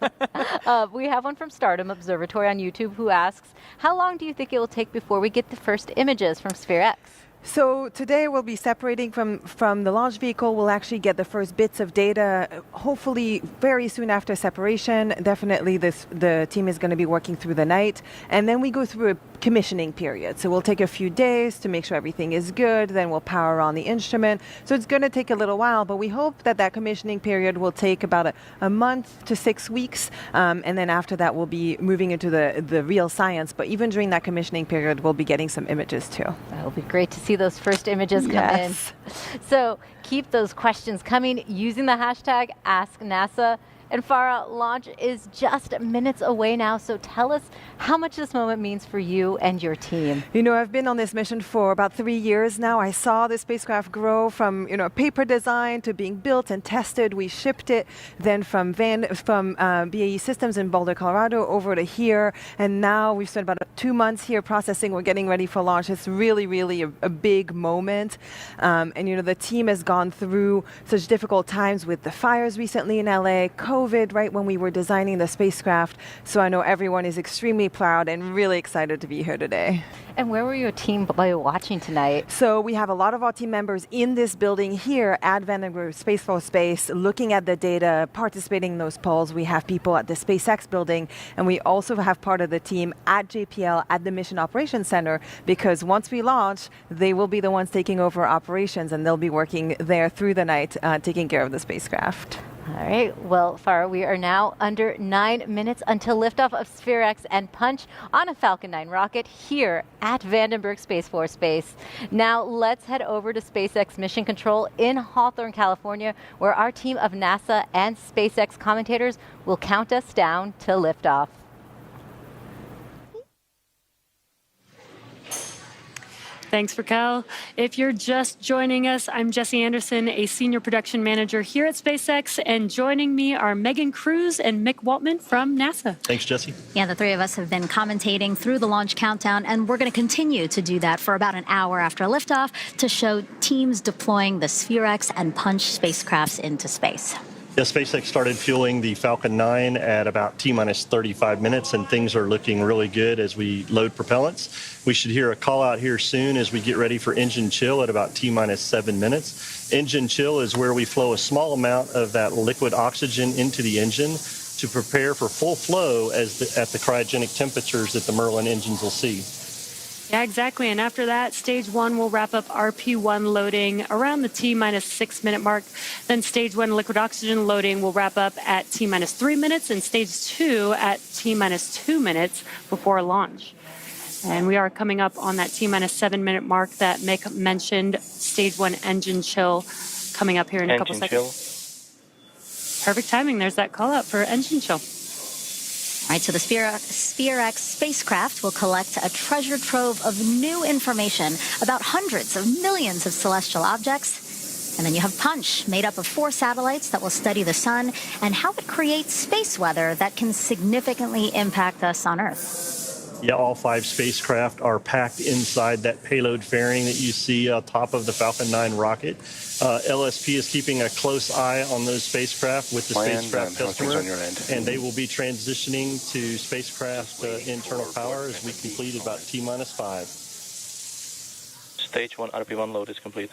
know. We have one from Stardom Observatory on YouTube who asks, how long do you think it will take before we get the first images from SPHEREx? So today we'll be separating from the launch vehicle. We'll actually get the first bits of data, hopefully very soon after separation. Definitely the team is going to be working through the night. And then we go through a commissioning period. So we'll take a few days to make sure everything is good. Then we'll power on the instrument. So it's going to take a little while, but we hope that commissioning period will take about a month to 6 weeks. And then after that, we'll be moving into the real science. But even during that commissioning period, we'll be getting some images too. That'll be great to see those first images come in. So keep those questions coming using the hashtag AskNASA. And Farah, launch is just minutes away now, so tell us how much this moment means for you and your team. You know, I've been on this mission for about 3 years now. I saw the spacecraft grow from, paper design to being built and tested. We shipped it then from BAE Systems in Boulder, Colorado, over to here. And now we've spent about 2 months here processing. We're getting ready for launch. It's really, really a big moment. And, the team has gone through such difficult times with the fires recently in LA, COVID, right when we were designing the spacecraft. So I know everyone is extremely proud and really excited to be here today. And where were your team watching tonight? So we have a lot of our team members in this building here at Vandenberg Space Force Base looking at the data, participating in those polls. We have people at the SpaceX building, and we also have part of the team at JPL at the Mission Operations Center, because once we launch, they will be the ones taking over operations, and they'll be working there through the night, taking care of the spacecraft. All right. Well, Farah, we are now under 9 minutes until liftoff of SPHEREx and Punch on a Falcon 9 rocket here at Vandenberg Space Force Base. Now, let's head over to SpaceX Mission Control in Hawthorne, California, where our team of NASA and SpaceX commentators will count us down to liftoff. Thanks, Raquel. If you're just joining us, I'm Jesse Anderson, a senior production manager here at SpaceX, and joining me are Megan Cruz and Mick Waltman from NASA. Thanks, Jesse. Yeah, the three of us have been commentating through the launch countdown, and we're going to continue to do that for about an hour after liftoff to show teams deploying the SPHEREx and Punch spacecrafts into space. Yeah, SpaceX started fueling the Falcon 9 at about T-minus 35 minutes, and things are looking really good as we load propellants. We should hear a call out here soon as we get ready for engine chill at about T-minus 7 minutes. Engine chill is where we flow a small amount of that liquid oxygen into the engine to prepare for full flow at the cryogenic temperatures that the Merlin engines will see. Yeah, exactly. And after that, stage 1 will wrap up RP1 loading around the T-minus 6 minute mark. Then stage 1 liquid oxygen loading will wrap up at T-minus 3 minutes, and stage 2 at T-minus 2 minutes before launch. And we are coming up on that T-minus 7 minute mark that Mick mentioned. Stage 1 engine chill coming up here in a couple seconds. Perfect timing. There's that call out for engine chill. All right, so the SPHEREx spacecraft will collect a treasure trove of new information about hundreds of millions of celestial objects. And then you have Punch, made up of 4 satellites that will study the sun and how it creates space weather that can significantly impact us on Earth. Yeah, all 5 spacecraft are packed inside that payload fairing that you see on top of the Falcon 9 rocket. LSP is keeping a close eye on those spacecraft with the spacecraft customer, and they will be transitioning to spacecraft internal power as we complete about T-minus 5. Stage 1 RP1 load is complete.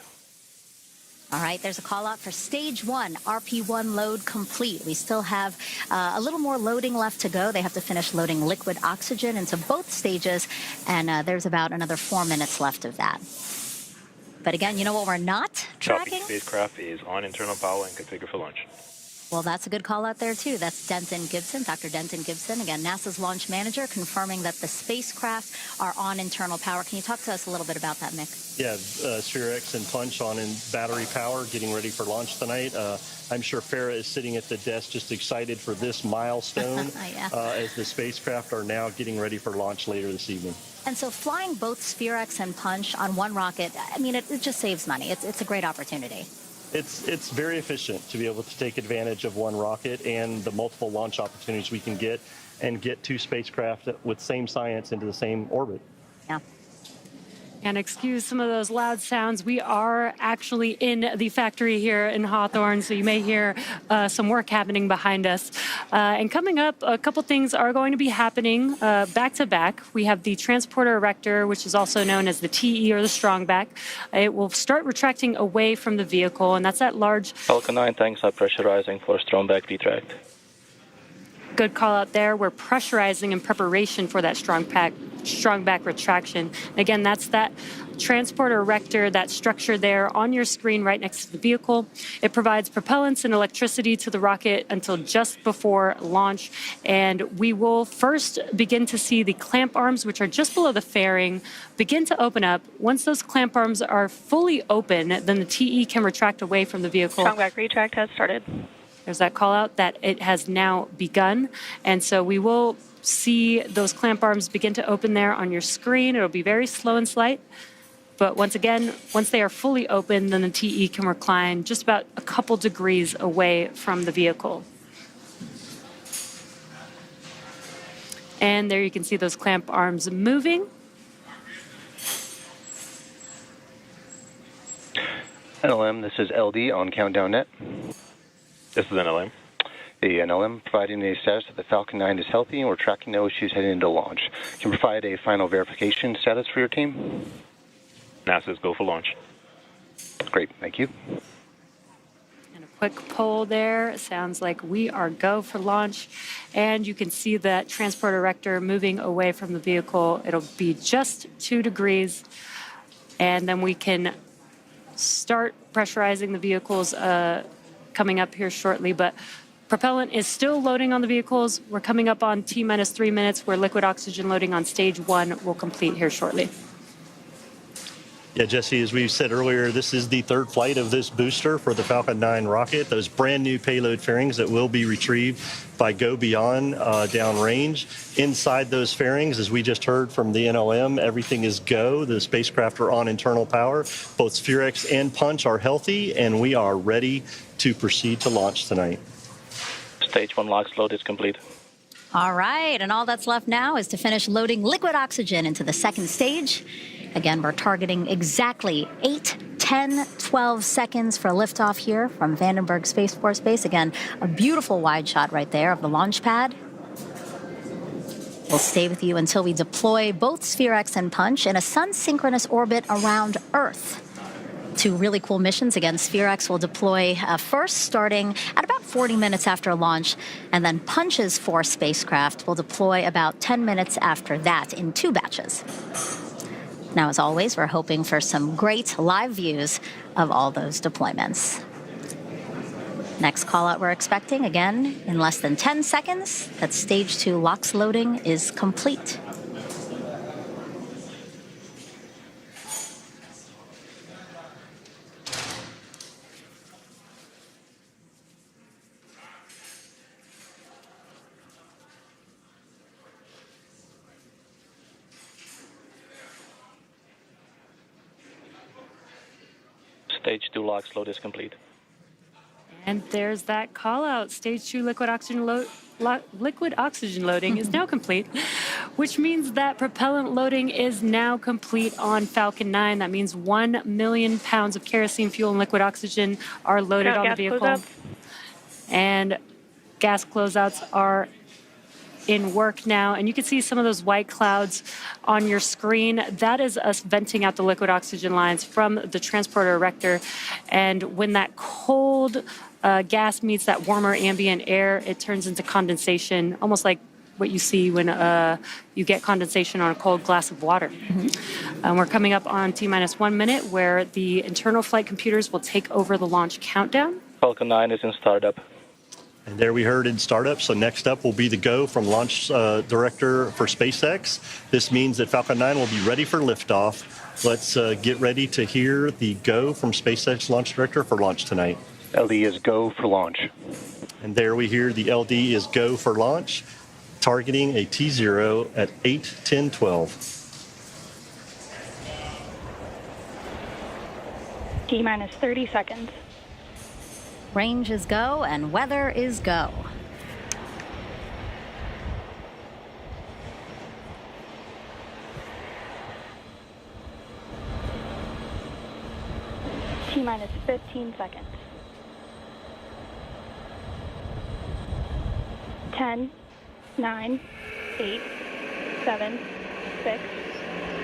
All right, there's a call out for stage 1, RP1 load complete. We still have a little more loading left to go. They have to finish loading liquid oxygen into both stages, and there's about another 4 minutes left of that. But again, you know what we're not tracking? Copy. Spacecraft is on internal power and configured for launch. Well, that's a good call out there, too. That's Denton Gibson, Dr. Denton Gibson, again, NASA's launch manager, confirming that the spacecraft are on internal power. Can you talk to us a little bit about that, Mick? Yeah, SPHEREx and Punch on in battery power, getting ready for launch tonight. I'm sure Farah is sitting at the desk just excited for this milestone as the spacecraft are now getting ready for launch later this evening. And so flying both SPHEREx and Punch on one rocket, I mean, it just saves money. It's a great opportunity. It's very efficient to be able to take advantage of one rocket and the multiple launch opportunities we can get and get 2 spacecraft with same science into the same orbit. Yeah. And excuse some of those loud sounds. We are actually in the factory here in Hawthorne, so you may hear some work happening behind us. And coming up, a couple things are going to be happening back to back. We have the transporter erector, which is also known as the TE or the strong back. It will start retracting away from the vehicle, and that's that large... Falcon 9 tanks are pressurizing for strong back retract. Good call out there. We're pressurizing in preparation for that strong back retraction. Again, that's that transporter erector, that structure there on your screen right next to the vehicle. It provides propellants and electricity to the rocket until just before launch. And we will first begin to see the clamp arms, which are just below the fairing, begin to open up. Once those clamp arms are fully open, then the TE can retract away from the vehicle. Strong back retract has started. There's that call out that it has now begun. And so we will see those clamp arms begin to open there on your screen. It'll be very slow and slight. But once again, once they are fully open, then the TE can recline just about a couple degrees away from the vehicle. And there you can see those clamp arms moving. NLM, this is LD on Countdown Net. This is NLM. The NLM providing the status that the Falcon 9 is healthy and we're tracking no issues heading into launch. Can you provide a final verification status for your team? NASA's go for launch. Great, thank you. And a quick poll there. Sounds like we are go for launch. And you can see that transporter erector moving away from the vehicle. It'll be just 2 degrees. And then we can start pressurizing the vehicles coming up here shortly. But propellant is still loading on the vehicles. We're coming up on T-minus 3 minutes, where liquid oxygen loading on stage 1 will complete here shortly. Yeah, Jesse, as we said earlier, this is the third flight of this booster for the Falcon 9 rocket. Those brand new payload fairings that will be retrieved by Go Beyond downrange. Inside those fairings, as we just heard from the NLM, everything is go. The spacecraft are on internal power. Both SPHEREx and Punch are healthy, and we are ready to proceed to launch tonight. Stage 1 LOX load is complete. All right, and all that's left now is to finish loading liquid oxygen into the second stage. Again, we're targeting exactly 8, 10, 12 seconds for liftoff here from Vandenberg Space Force Base. Again, a beautiful wide shot right there of the launch pad. We'll stay with you until we deploy both SPHEREx and Punch in a sun-synchronous orbit around Earth. 2 really cool missions. Again, SPHEREx will deploy first, starting at about 40 minutes after launch, and then Punch's 4 spacecraft will deploy about 10 minutes after that in 2 batches. Now, as always, we're hoping for some great live views of all those deployments. Next call out we're expecting, again, in less than 10 seconds, that stage 2 LOX loading is complete. Stage 2 LOX load is complete. And there's that call out. Stage 2 liquid oxygen loading is now complete, which means that propellant loading is now complete on Falcon 9. That means 1 million pounds of kerosene fuel and liquid oxygen are loaded on the vehicle. And gas closeouts are in work now, and you can see some of those white clouds on your screen. That is us venting out the liquid oxygen lines from the transporter erector, and when that cold gas meets that warmer ambient air, it turns into condensation, almost like what you see when you get condensation on a cold glass of water. We're coming up on T-minus 1 minute, where the internal flight computers will take over the launch countdown. Falcon 9 is in startup. And there we heard in startup. So next up will be the go from launch director for SpaceX. This means that Falcon 9 will be ready for liftoff. Let's get ready to hear the go from SpaceX launch director for launch tonight. LD is go for launch. And there we hear the LD is go for launch, targeting a T0 at 8, 10, 12. T-minus 30 seconds. Range is go and weather is go. T-minus 15 seconds. 10, 9, 8, 7, 6,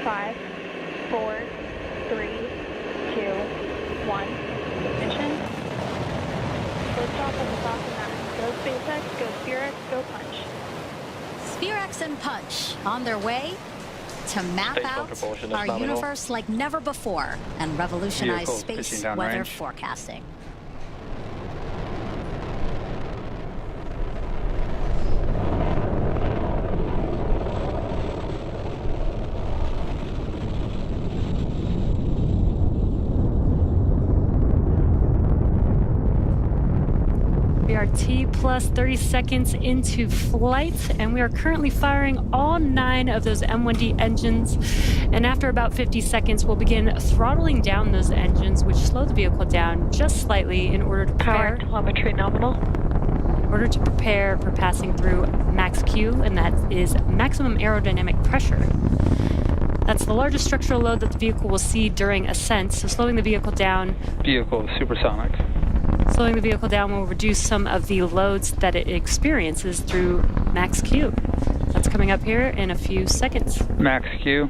5, 4, 3, 2, 1. Ignition. Liftoff of the Falcon 9. Go SpaceX, go SPHEREx, go Punch. SPHEREx and Punch on their way to map out our universe like never before and revolutionize space weather forecasting. are T plus 30 seconds into flight, and we are currently firing all 9 of those M1D engines. And after about 50 seconds, we'll begin throttling down those engines, which slow the vehicle down just slightly in order to prepare. Power telemetry nominal. In order to prepare for passing through max Q, and that is maximum aerodynamic pressure. That's the largest structural load that the vehicle will see during ascent, so slowing the vehicle down. Vehicle supersonic. Slowing the vehicle down will reduce some of the loads that it experiences through max Q. That's coming up here in a few seconds. Max Q.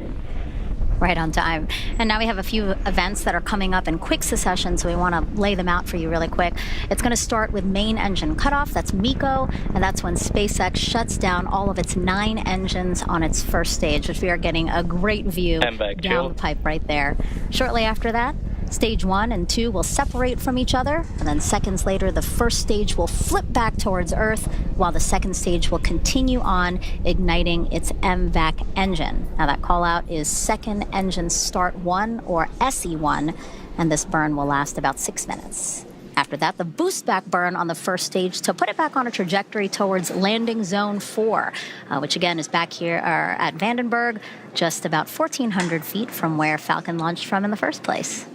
Right on time. And now we have a few events that are coming up in quick succession, so we want to lay them out for you really quick. It's going to start with main engine cutoff. That's MECO, and that's when SpaceX shuts down all of its 9 engines on its first stage, which we are getting a great view down the pipe right there. Shortly after that, Stage 1 and 2 will separate from each other, and then seconds later, the first stage will flip back towards Earth, while the second stage will continue on, igniting its MVAC engine. Now that call out is Second Engine Start 1, or SE1, and this burn will last about 6 minutes. After that, the boost back burn on the first stage to put it back on a trajectory towards landing zone 4, which again is back here at Vandenberg, just about 1,400 feet from where Falcon launched from in the first place.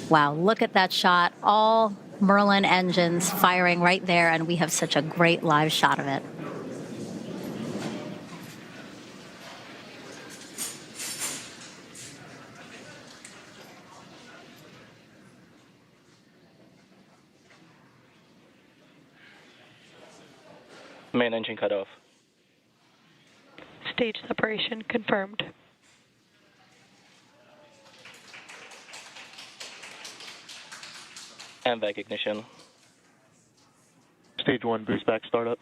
Wow, look at that shot. All Merlin engines firing right there, and we have such a great live shot of it. Main engine cut off. Stage separation confirmed. MVAC ignition. Stage 1 boost back startup.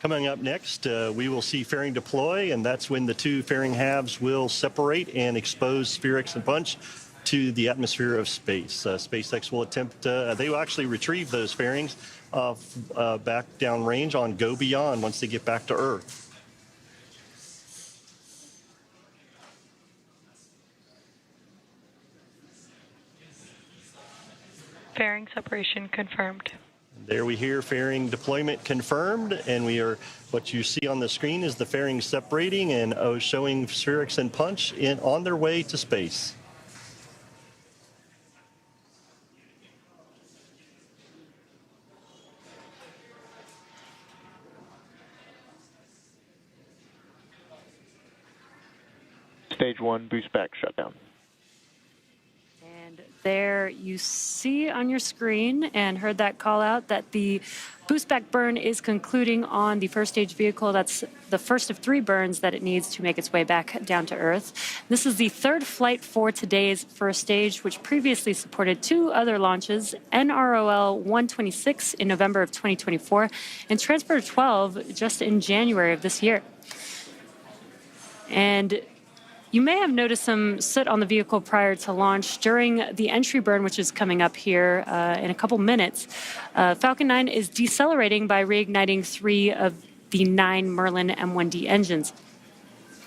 Coming up next, we will see fairing deploy, and that's when the 2 fairing halves will separate and expose SPHEREx and Punch to the atmosphere of space. SpaceX will attempt, they will actually retrieve those fairings back downrange on Go Beyond once they get back to Earth. Fairing separation confirmed. There we hear fairing deployment confirmed, and what you see on the screen is the fairing separating and showing SPHEREx and Punch on their way to space. Stage 1 boost back shutdown. There you see on your screen and heard that call out that the boost back burn is concluding on the first stage vehicle. That's the first of 3 burns that it needs to make its way back down to Earth. This is the 3rd flight for today's first stage, which previously supported 2 other launches, NROL-126 in November of 2024 and Transporter-12 just in January of this year. And you may have noticed some soot on the vehicle prior to launch. During the entry burn, which is coming up here in a couple minutes, Falcon 9 is decelerating by reigniting 3 of the 9 Merlin M1D engines.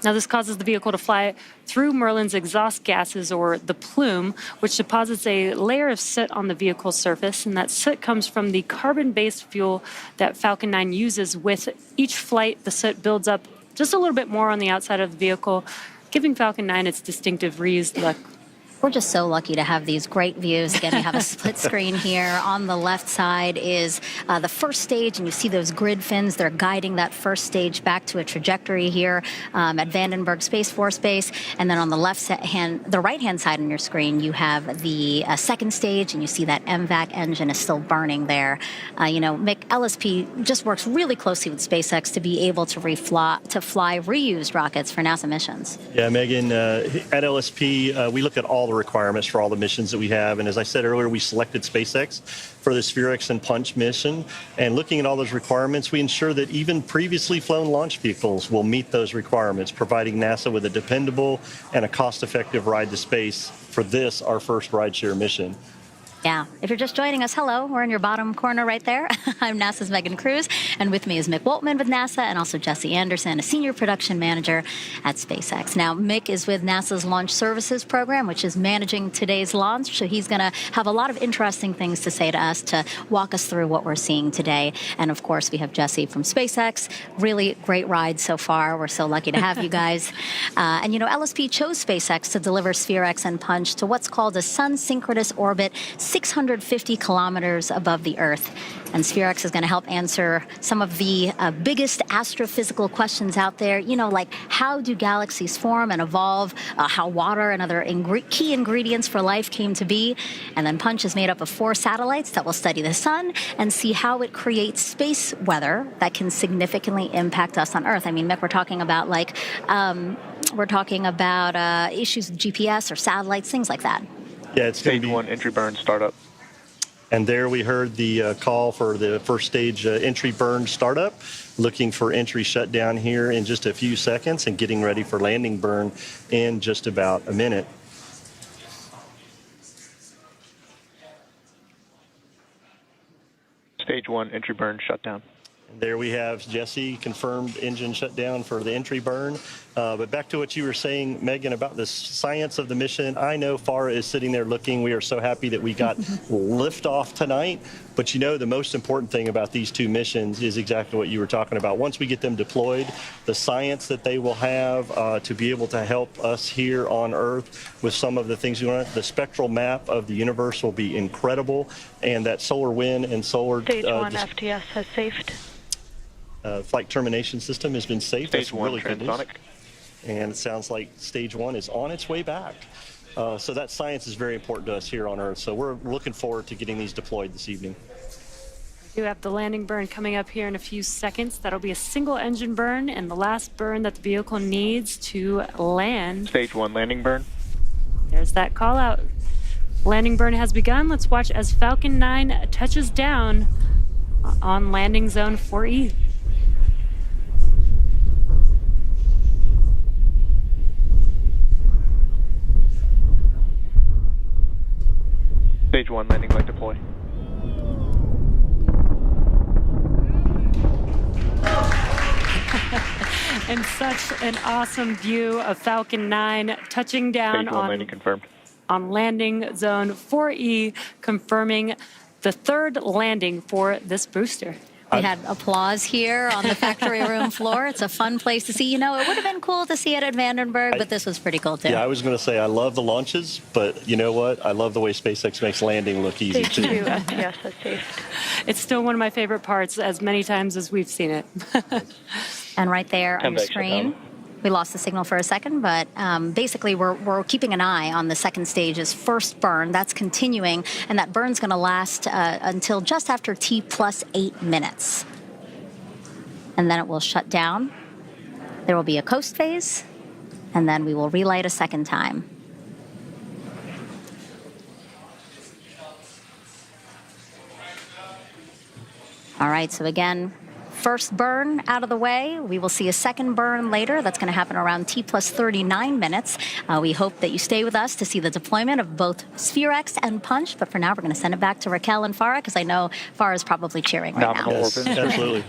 Now, this causes the vehicle to fly through Merlin's exhaust gases, or the plume, which deposits a layer of soot on the vehicle's surface, and that soot comes from the carbon-based fuel that Falcon 9 uses. With each flight, the soot builds up just a little bit more on the outside of the vehicle, giving Falcon 9 its distinctive reused look. We're just so lucky to have these great views. Again, we have a split screen here. On the left side is the first stage, and you see those grid fins. They're guiding that first stage back to a trajectory here at Vandenberg Space Force Base. And then on the the right-hand side on your screen, you have the second stage, and you see that MVAC engine is still burning there. Mick, LSP just works really closely with SpaceX to be able to fly reused rockets for NASA missions. Yeah, Megan, at LSP, we look at all the requirements for all the missions that we have. And as I said earlier, we selected SpaceX for the SPHEREx and Punch mission. And looking at all those requirements, we ensure that even previously flown launch vehicles will meet those requirements, providing NASA with a dependable and a cost-effective ride to space for this, our first rideshare mission. Yeah. If you're just joining us, hello. We're in your bottom corner right there. I'm NASA's Megan Cruz, and with me is Mick Woltman with NASA, and also Jesse Anderson, a senior production manager at SpaceX. Now, Mick is with NASA's Launch Services Program, which is managing today's launch, so he's going to have a lot of interesting things to say to us to walk us through what we're seeing today. And, of course, we have Jesse from SpaceX. Really great ride so far. We're so lucky to have you guys. And, you know, LSP chose SpaceX to deliver SPHEREx and Punch to what's called a sun-synchronous orbit 650 kilometers above the Earth. And SPHEREx is going to help answer some of the biggest astrophysical questions out there, you know, like how do galaxies form and evolve, how water and other key ingredients for life came to be. And then Punch is made up of 4 satellites that will study the sun and see how it creates space weather that can significantly impact us on Earth. I mean, Mick, we're talking about issues with GPS or satellites, things like that. Yeah, it's Stage 1 entry burn startup. And there we heard the call for the first stage entry burn startup, looking for entry shutdown here in just a few seconds and getting ready for landing burn in just about a minute. Stage 1 entry burn shutdown. There we have Jesse, confirmed engine shutdown for the entry burn. But back to what you were saying, Megan, about the science of the mission. I know FARA is sitting there looking. We are so happy that we got liftoff tonight. But you know, the most important thing about these 2 missions is exactly what you were talking about. Once we get them deployed, the science that they will have to be able to help us here on Earth with some of the things we want. The spectral map of the universe will be incredible. And that solar wind and solar... Stage 1 FTS has safed. Flight termination system has been safe. Stage That's 1 really good news. transonic. And it sounds like stage 1 is on its way back. So that science is very important to us here on Earth. So we're looking forward to getting these deployed this evening. We do have the landing burn coming up here in a few seconds. That'll be a single engine burn and the last burn that the vehicle needs to land. Stage 1 landing burn. There's that call out. Landing burn has begun. Let's watch as Falcon 9 touches down on landing zone 4E. Stage 1 landing light deploy. And such an awesome view of Falcon 9 touching down Stage 1 landing confirmed. On landing zone 4E, confirming the 3rd landing for this booster. We had applause here on the factory room floor. It's a fun place to see. You know, it would have been cool to see it at Vandenberg, but this was pretty cool, too. Yeah, I was going to say I love the launches, but you know what? I love the way SpaceX makes landing look easy, Stage too. 2 FTS has safed. It's still one of my favorite parts, as many times as we've seen it. And right there on your screen, we lost the signal for a second, but basically we're keeping an eye on the second stage's first burn. That's continuing, and that burn's going to last until just after T plus 8 minutes. And then it will shut down. There will be a coast phase, and then we will relight a second time. All right, so again, first burn out of the way. We will see a second burn later. That's going to happen around T plus 39 minutes. We hope that you stay with us to see the deployment of both SPHEREx and Punch. But for now, we're going to send it back to Raquel and Farah, because I know Farah is probably cheering right now. Yes, absolutely.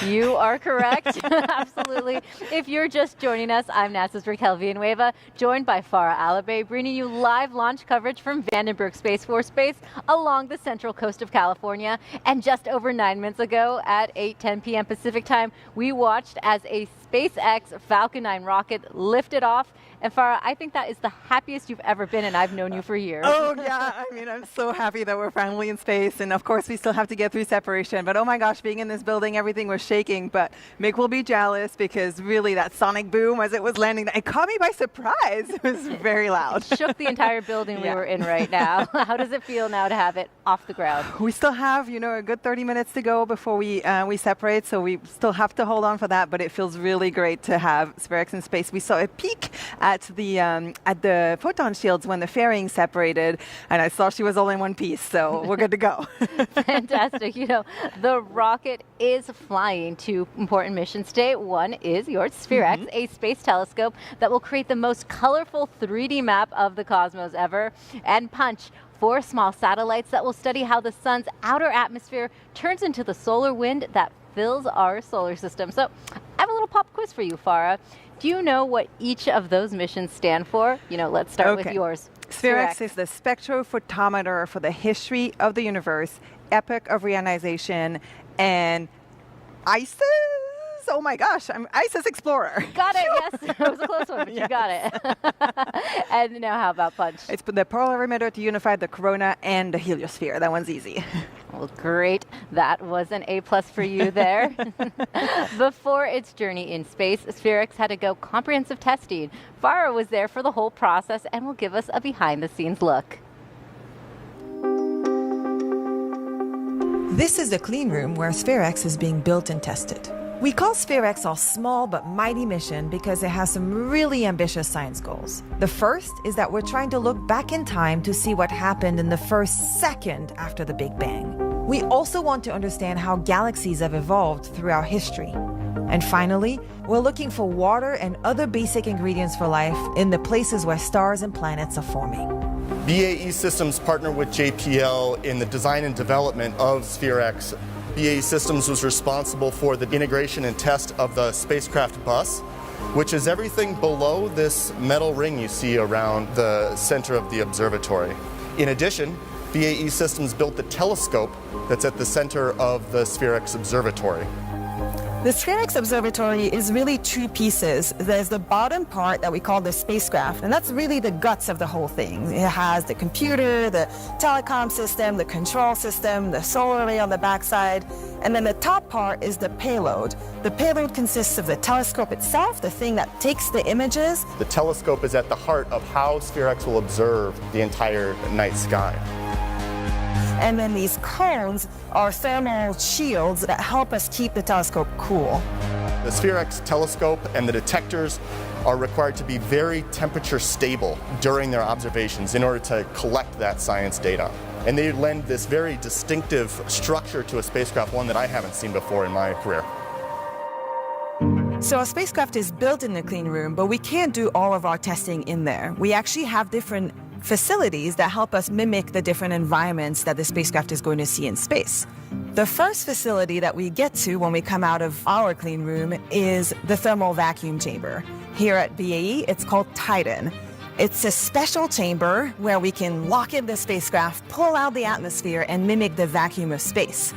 You are correct. Absolutely. If you're just joining us, I'm NASA's Raquel Villanueva, joined by Farah Alibay, bringing you live launch coverage from Vandenberg Space Force Base along the central coast of California. And just over 9 minutes ago at 8:10 p.m. Pacific time, we watched as a SpaceX Falcon 9 rocket lifted off. And Farah, I think that is the happiest you've ever been, and I've known you for years. Oh, yeah. I mean, I'm so happy that we're finally in space. And of course, we still have to get through separation. But oh my gosh, being in this building, everything was shaking. But Mick will be jealous, because really that sonic boom as it was landing, it caught me by surprise. It was very loud. It shook the entire building we were in right now. How does it feel now to have it off the ground? We still have, a good 30 minutes to go before we separate. So we still have to hold on for that. But it feels really great to have SPHEREx in space. We saw a peak at at the photon shields when the fairing separated, and I saw she was all in one piece, so we're good to go. Fantastic. You know, the rocket is flying two important missions today. One is yours, SPHEREx, a space telescope that will create the most colorful 3D map of the cosmos ever, and Punch, 4 small satellites that will study how the sun's outer atmosphere turns into the solar wind that fills our solar system. So I have a little pop quiz for you, Farah. Do you know what each of those missions stand for? You know, let's start with yours. SPHEREx is the Spectro-Photometer for the history of the universe, Epoch of Reionization, and ISIS. Oh my gosh, I'm ISIS Explorer. Got it, yes. It was a close one, but you got it. And now how about Punch? It's the Polarimeter to unify the corona and the Heliosphere. That one's easy. Well, great. That was an A+ for you there. Before its journey in space, SPHEREx had to go comprehensive testing. Farah was there for the whole process and will give us a behind-the-scenes look. This is the clean room where SPHEREx is being built and tested. We call SPHEREx our small but mighty mission because it has some really ambitious science goals. The first is that we're trying to look back in time to see what happened in the first second after the Big Bang. We also want to understand how galaxies have evolved throughout history. And finally, we're looking for water and other basic ingredients for life in the places where stars and planets are forming. BAE Systems partnered with JPL in the design and development of SPHEREx. BAE Systems was responsible for the integration and test of the spacecraft bus, which is everything below this metal ring you see around the center of the observatory. In addition, BAE Systems built the telescope that's at the center of the SPHEREx observatory. The SPHEREx observatory is really two pieces. There's the bottom part that we call the spacecraft, and that's really the guts of the whole thing. It has the computer, the telecom system, the control system, the solar array on the backside, and then the top part is the payload. The payload consists of the telescope itself, the thing that takes the images. The telescope is at the heart of how SPHEREx will observe the entire night sky. And then these cones are thermal shields that help us keep the telescope cool. The SPHEREx telescope and the detectors are required to be very temperature stable during their observations in order to collect that science data. And they lend this very distinctive structure to a spacecraft, one that I haven't seen before in my career. So our spacecraft is built in the clean room, but we can't do all of our testing in there. We actually have different facilities that help us mimic the different environments that the spacecraft is going to see in space. The first facility that we get to when we come out of our clean room is the thermal vacuum chamber. Here at BAE, it's called Titan. It's a special chamber where we can lock in the spacecraft, pull out the atmosphere, and mimic the vacuum of space.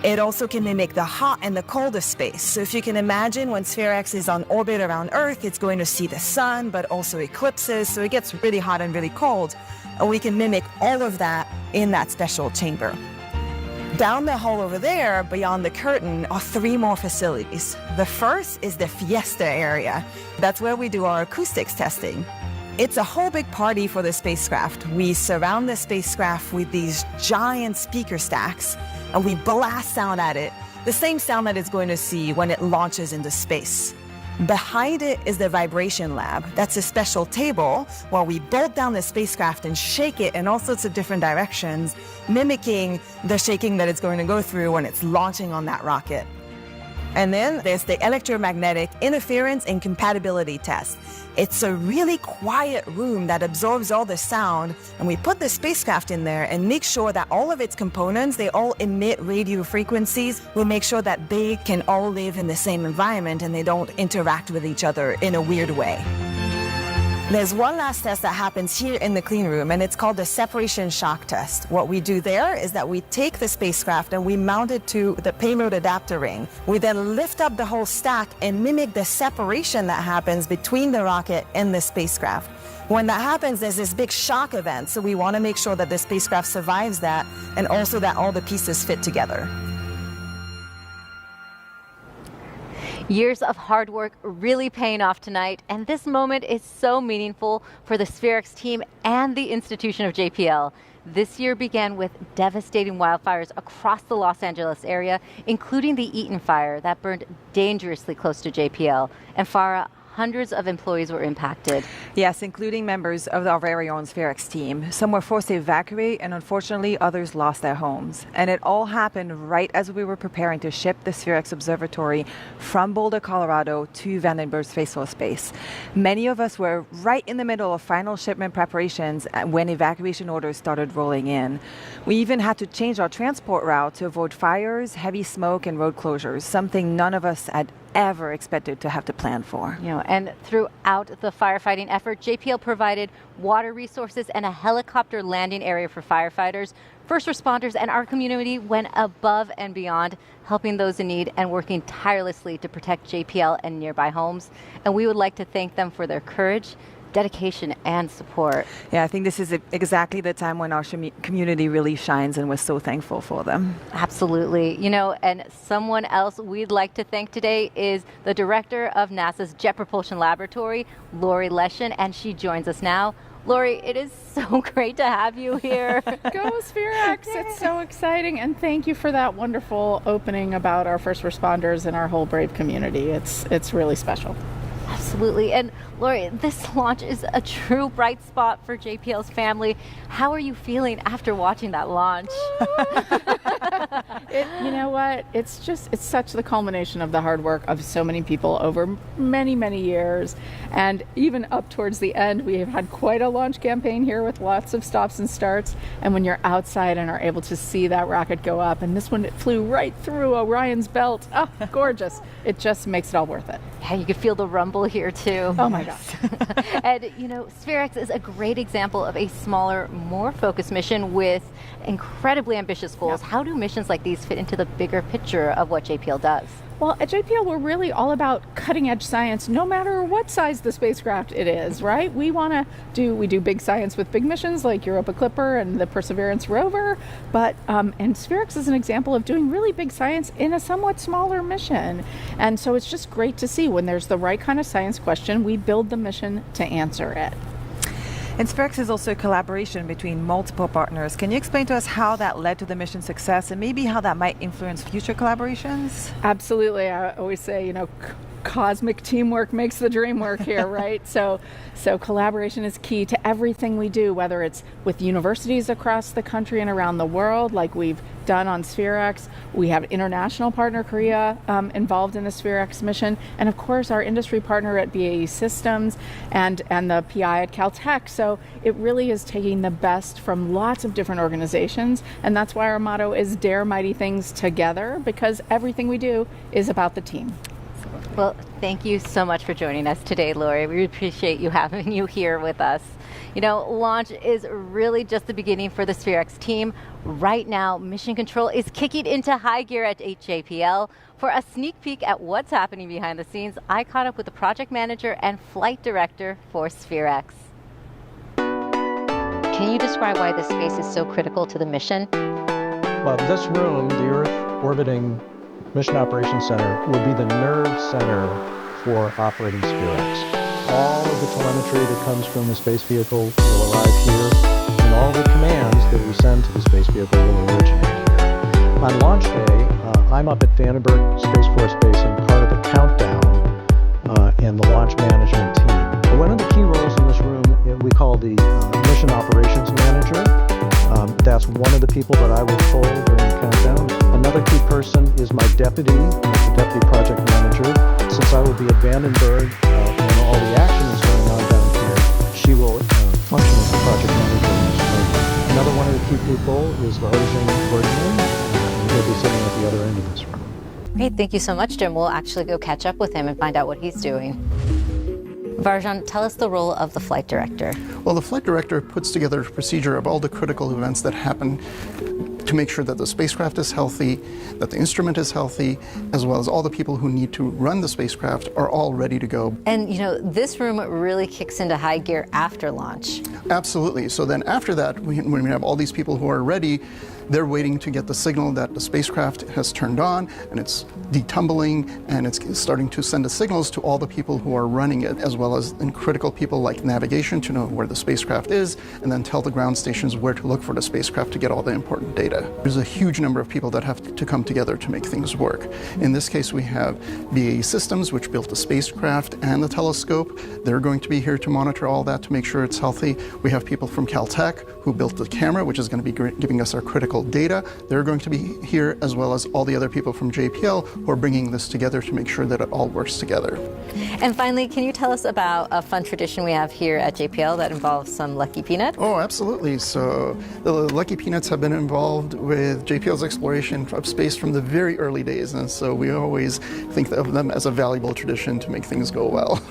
It also can mimic the hot and the cold of space. So if you can imagine when SPHEREx is on orbit around Earth, it's going to see the sun, but also eclipses, so it gets really hot and really cold. And we can mimic all of that in that special chamber. Down the hall over there, beyond the curtain, are 3 more facilities. The first is the Fiesta area. That's where we do our acoustics testing. It's a whole big party for the spacecraft. We surround the spacecraft with these giant speaker stacks, and we blast sound at it, the same sound that it's going to see when it launches into space. Behind it is the vibration lab. That's a special table where we bolt down the spacecraft and shake it in all sorts of different directions, mimicking the shaking that it's going to go through when it's launching on that rocket. And then there's the electromagnetic interference and compatibility test. It's a really quiet room that absorbs all the sound, and we put the spacecraft in there and make sure that all of its components, they all emit radio frequencies. We'll make sure that they can all live in the same environment and they don't interact with each other in a weird way. There's one last test that happens here in the clean room, and it's called the separation shock test. What we do there is that we take the spacecraft and we mount it to the payload adapter ring. We then lift up the whole stack and mimic the separation that happens between the rocket and the spacecraft. When that happens, there's this big shock event, so we want to make sure that the spacecraft survives that and also that all the pieces fit together. Years of hard work really paying off tonight, and this moment is so meaningful for the SPHEREx team and the institution of JPL. This year began with devastating wildfires across the Los Angeles area, including the Eaton fire that burned dangerously close to JPL. And Farah, hundreds of employees were impacted. Yes, including members of our very own SPHEREx team. Some were forced to evacuate, and unfortunately, others lost their homes. And it all happened right as we were preparing to ship the SPHEREx Observatory from Boulder, Colorado to Vandenberg Space Force Base. Many of us were right in the middle of final shipment preparations when evacuation orders started rolling in. We even had to change our transport route to avoid fires, heavy smoke, and road closures, something none of us had ever expected to have to plan for. And throughout the firefighting effort, JPL provided water resources and a helicopter landing area for firefighters. First responders and our community went above and beyond, helping those in need and working tirelessly to protect JPL and nearby homes. And we would like to thank them for their courage, dedication, and support. Yeah, I think this is exactly the time when our community really shines, and we're so thankful for them. Absolutely. And someone else we'd like to thank today is the director of NASA's Jet Propulsion Laboratory, Lori Leshin, and she joins us now. Lori, it is so great to have you here. Go SPHEREx! It's so exciting, and thank you for that wonderful opening about our first responders and our whole brave community. It's really special. Absolutely. And Lori, this launch is a true bright spot for JPL's family. How are you feeling after watching that launch? You know what? It's such the culmination of the hard work of so many people over many, many years. And even up towards the end, we have had quite a launch campaign here with lots of stops and starts. And when you're outside and are able to see that rocket go up, and this one, it flew right through Orion's belt. Oh, gorgeous. It just makes it all worth it. Yeah, you could feel the rumble here too. Oh my gosh. And SPHEREx is a great example of a smaller, more focused mission with incredibly ambitious goals. How do missions like these fit into the bigger picture of what JPL does? Well, at JPL, we're really all about cutting-edge science, no matter what size the spacecraft it is, right? We do big science with big missions like Europa Clipper and the Perseverance rover, but and SPHEREx is an example of doing really big science in a somewhat smaller mission. And so it's just great to see when there's the right kind of science question, we build the mission to answer it. And SPHEREx is also a collaboration between multiple partners. Can you explain to us how that led to the mission success and maybe how that might influence future collaborations? Absolutely. I always say, cosmic teamwork makes the dream work here, right? So collaboration is key to everything we do, whether it's with universities across the country and around the world, like we've done on SPHEREx. We have international partner Korea involved in the SPHEREx mission, and of course our industry partner at BAE Systems and the PI at Caltech. So it really is taking the best from lots of different organizations, and that's why our motto is Dare Mighty Things Together, because everything we do is about the team. Well, thank you so much for joining us today, Lori. We appreciate having you here with us. Launch is really just the beginning for the SPHEREx team. Right now, mission control is kicking into high gear at JPL. For a sneak peek at what's happening behind the scenes, I caught up with the project manager and flight director for SPHEREx. Can you describe why this space is so critical to the mission? Well, this room, the Earth orbiting Mission Operations Center, will be the nerve center for operating SPHEREx. All of the telemetry that comes from the space vehicle will arrive here, and all the commands that we send to the space vehicle will originate here. On launch day, I'm up at Vandenberg Space Force Base and part of the countdown and the launch management team. One of the key roles in this room we call the Mission Operations Manager. That's one of the people that I will pull during the countdown. Another key person is my deputy, the deputy project manager. Since I will be at Vandenberg and all the action is going on down here, she will function as the project manager in this room. Another one of the key people is the Hojing Ferdinand, and he'll be sitting at the other end of this room. Great, thank you so much, Jim. We'll actually go catch up with him and find out what he's doing. Varjan, tell us the role of the flight director. Well, the flight director puts together a procedure of all the critical events that happen to make sure that the spacecraft is healthy, that the instrument is healthy, as well as all the people who need to run the spacecraft are all ready to go. And this room really kicks into high gear after launch. Absolutely. So then after that, when we have all these people who are ready, They're waiting to get the signal that the spacecraft has turned on, and it's detumbling, and it's starting to send the signals to all the people who are running it, as well as critical people like navigation to know where the spacecraft is, and then tell the ground stations where to look for the spacecraft to get all the important data. There's a huge number of people that have to come together to make things work. In this case, we have BAE Systems, which built the spacecraft and the telescope. They're going to be here to monitor all that to make sure it's healthy. We have people from Caltech who built the camera, which is going to be giving us our critical data. They're going to be here, as well as all the other people from JPL who are bringing this together to make sure that it all works together. And finally, can you tell us about a fun tradition we have here at JPL that involves some Lucky Peanuts? Oh, absolutely. So the Lucky Peanuts have been involved with JPL's exploration of space from the very early days, and so we always think of them as a valuable tradition to make things go well.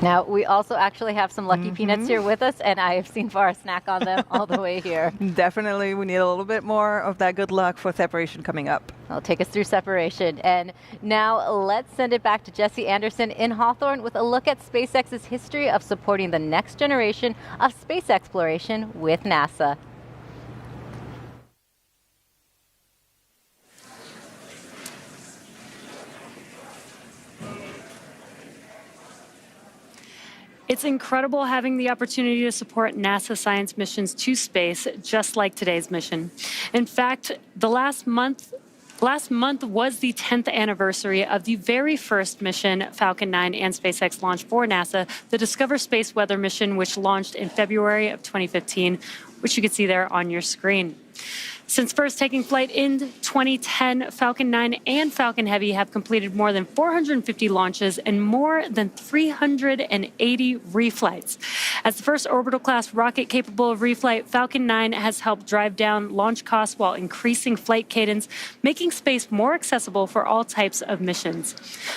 Now, we also actually have some Lucky Peanuts here with us, and I have seen Farah snack on them all the way here. Definitely, we need a little bit more of that good luck for separation coming up. I'll take us through separation. And now let's send it back to Jesse Anderson in Hawthorne with a look at SpaceX's history of supporting the next generation of space exploration with NASA. It's incredible having the opportunity to support NASA science missions to space, just like today's mission. In fact, last month was the 10th anniversary of the very first mission Falcon 9 and SpaceX launched for NASA, the Discover Space Weather mission, which launched in February of 2015, which you can see there on your screen. Since first taking flight in 2010, Falcon 9 and Falcon Heavy have completed more than 450 launches and more than 380 reflights. As the first orbital-class rocket capable of reflight, Falcon 9 has helped drive down launch costs while increasing flight cadence, making space more accessible for all types of missions.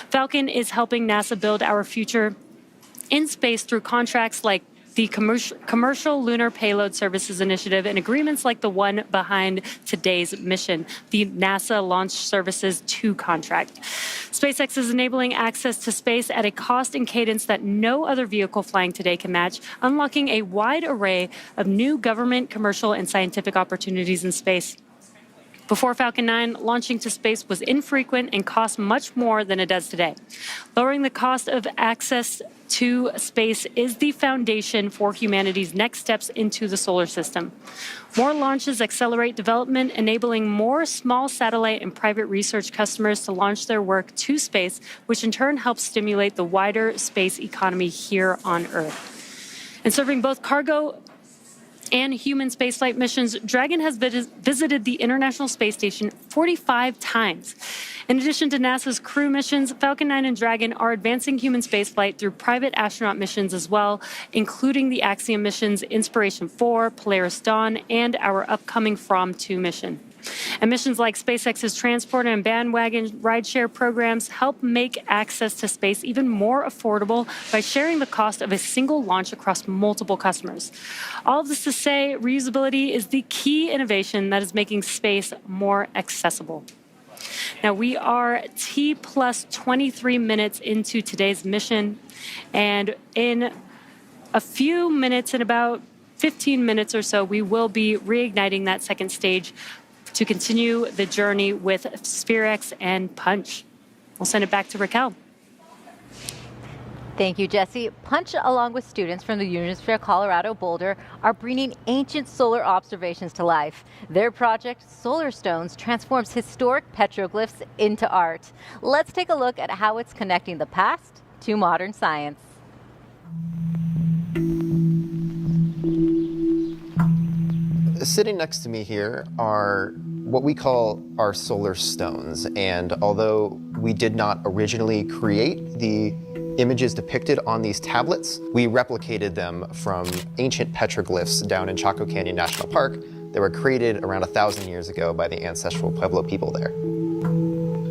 Falcon is helping NASA build our future in space through contracts like the Commercial Lunar Payload Services Initiative and agreements like the one behind today's mission, the NASA Launch Services 2 contract. SpaceX is enabling access to space at a cost and cadence that no other vehicle flying today can match, unlocking a wide array of new government, commercial, and scientific opportunities in space. Before Falcon 9, launching to space was infrequent and cost much more than it does today. Lowering the cost of access to space is the foundation for humanity's next steps into the solar system. More launches accelerate development, enabling more small satellite and private research customers to launch their work to space, which in turn helps stimulate the wider space economy here on Earth. And serving both cargo and human spaceflight missions, Dragon has visited the International Space Station 45 times. In addition to NASA's crew missions, Falcon 9 and Dragon are advancing human spaceflight through private astronaut missions as well, including the Axiom missions Inspiration 4, Polaris Dawn, and our upcoming From-2 mission. And missions like SpaceX's Transporter and Bandwagon rideshare programs help make access to space even more affordable by sharing the cost of a single launch across multiple customers. All of this to say, reusability is the key innovation that is making space more accessible. Now, we are T plus 23 minutes into today's mission, and in a few minutes, in about 15 minutes or so, we will be reigniting that second stage to continue the journey with SPHEREx and Punch. We'll send it back to Raquel. Thank you, Jesse. Punch, along with students from the Unify, Colorado Boulder, are bringing ancient solar observations to life. Their project, Solar Stones, transforms historic petroglyphs into art. Let's take a look at how it's connecting the past to modern science. Sitting next to me here are what we call our solar stones, and although we did not originally create the images depicted on these tablets, we replicated them from ancient petroglyphs down in Chaco Canyon National Park that were created around 1,000 years ago by the ancestral Pueblo people there.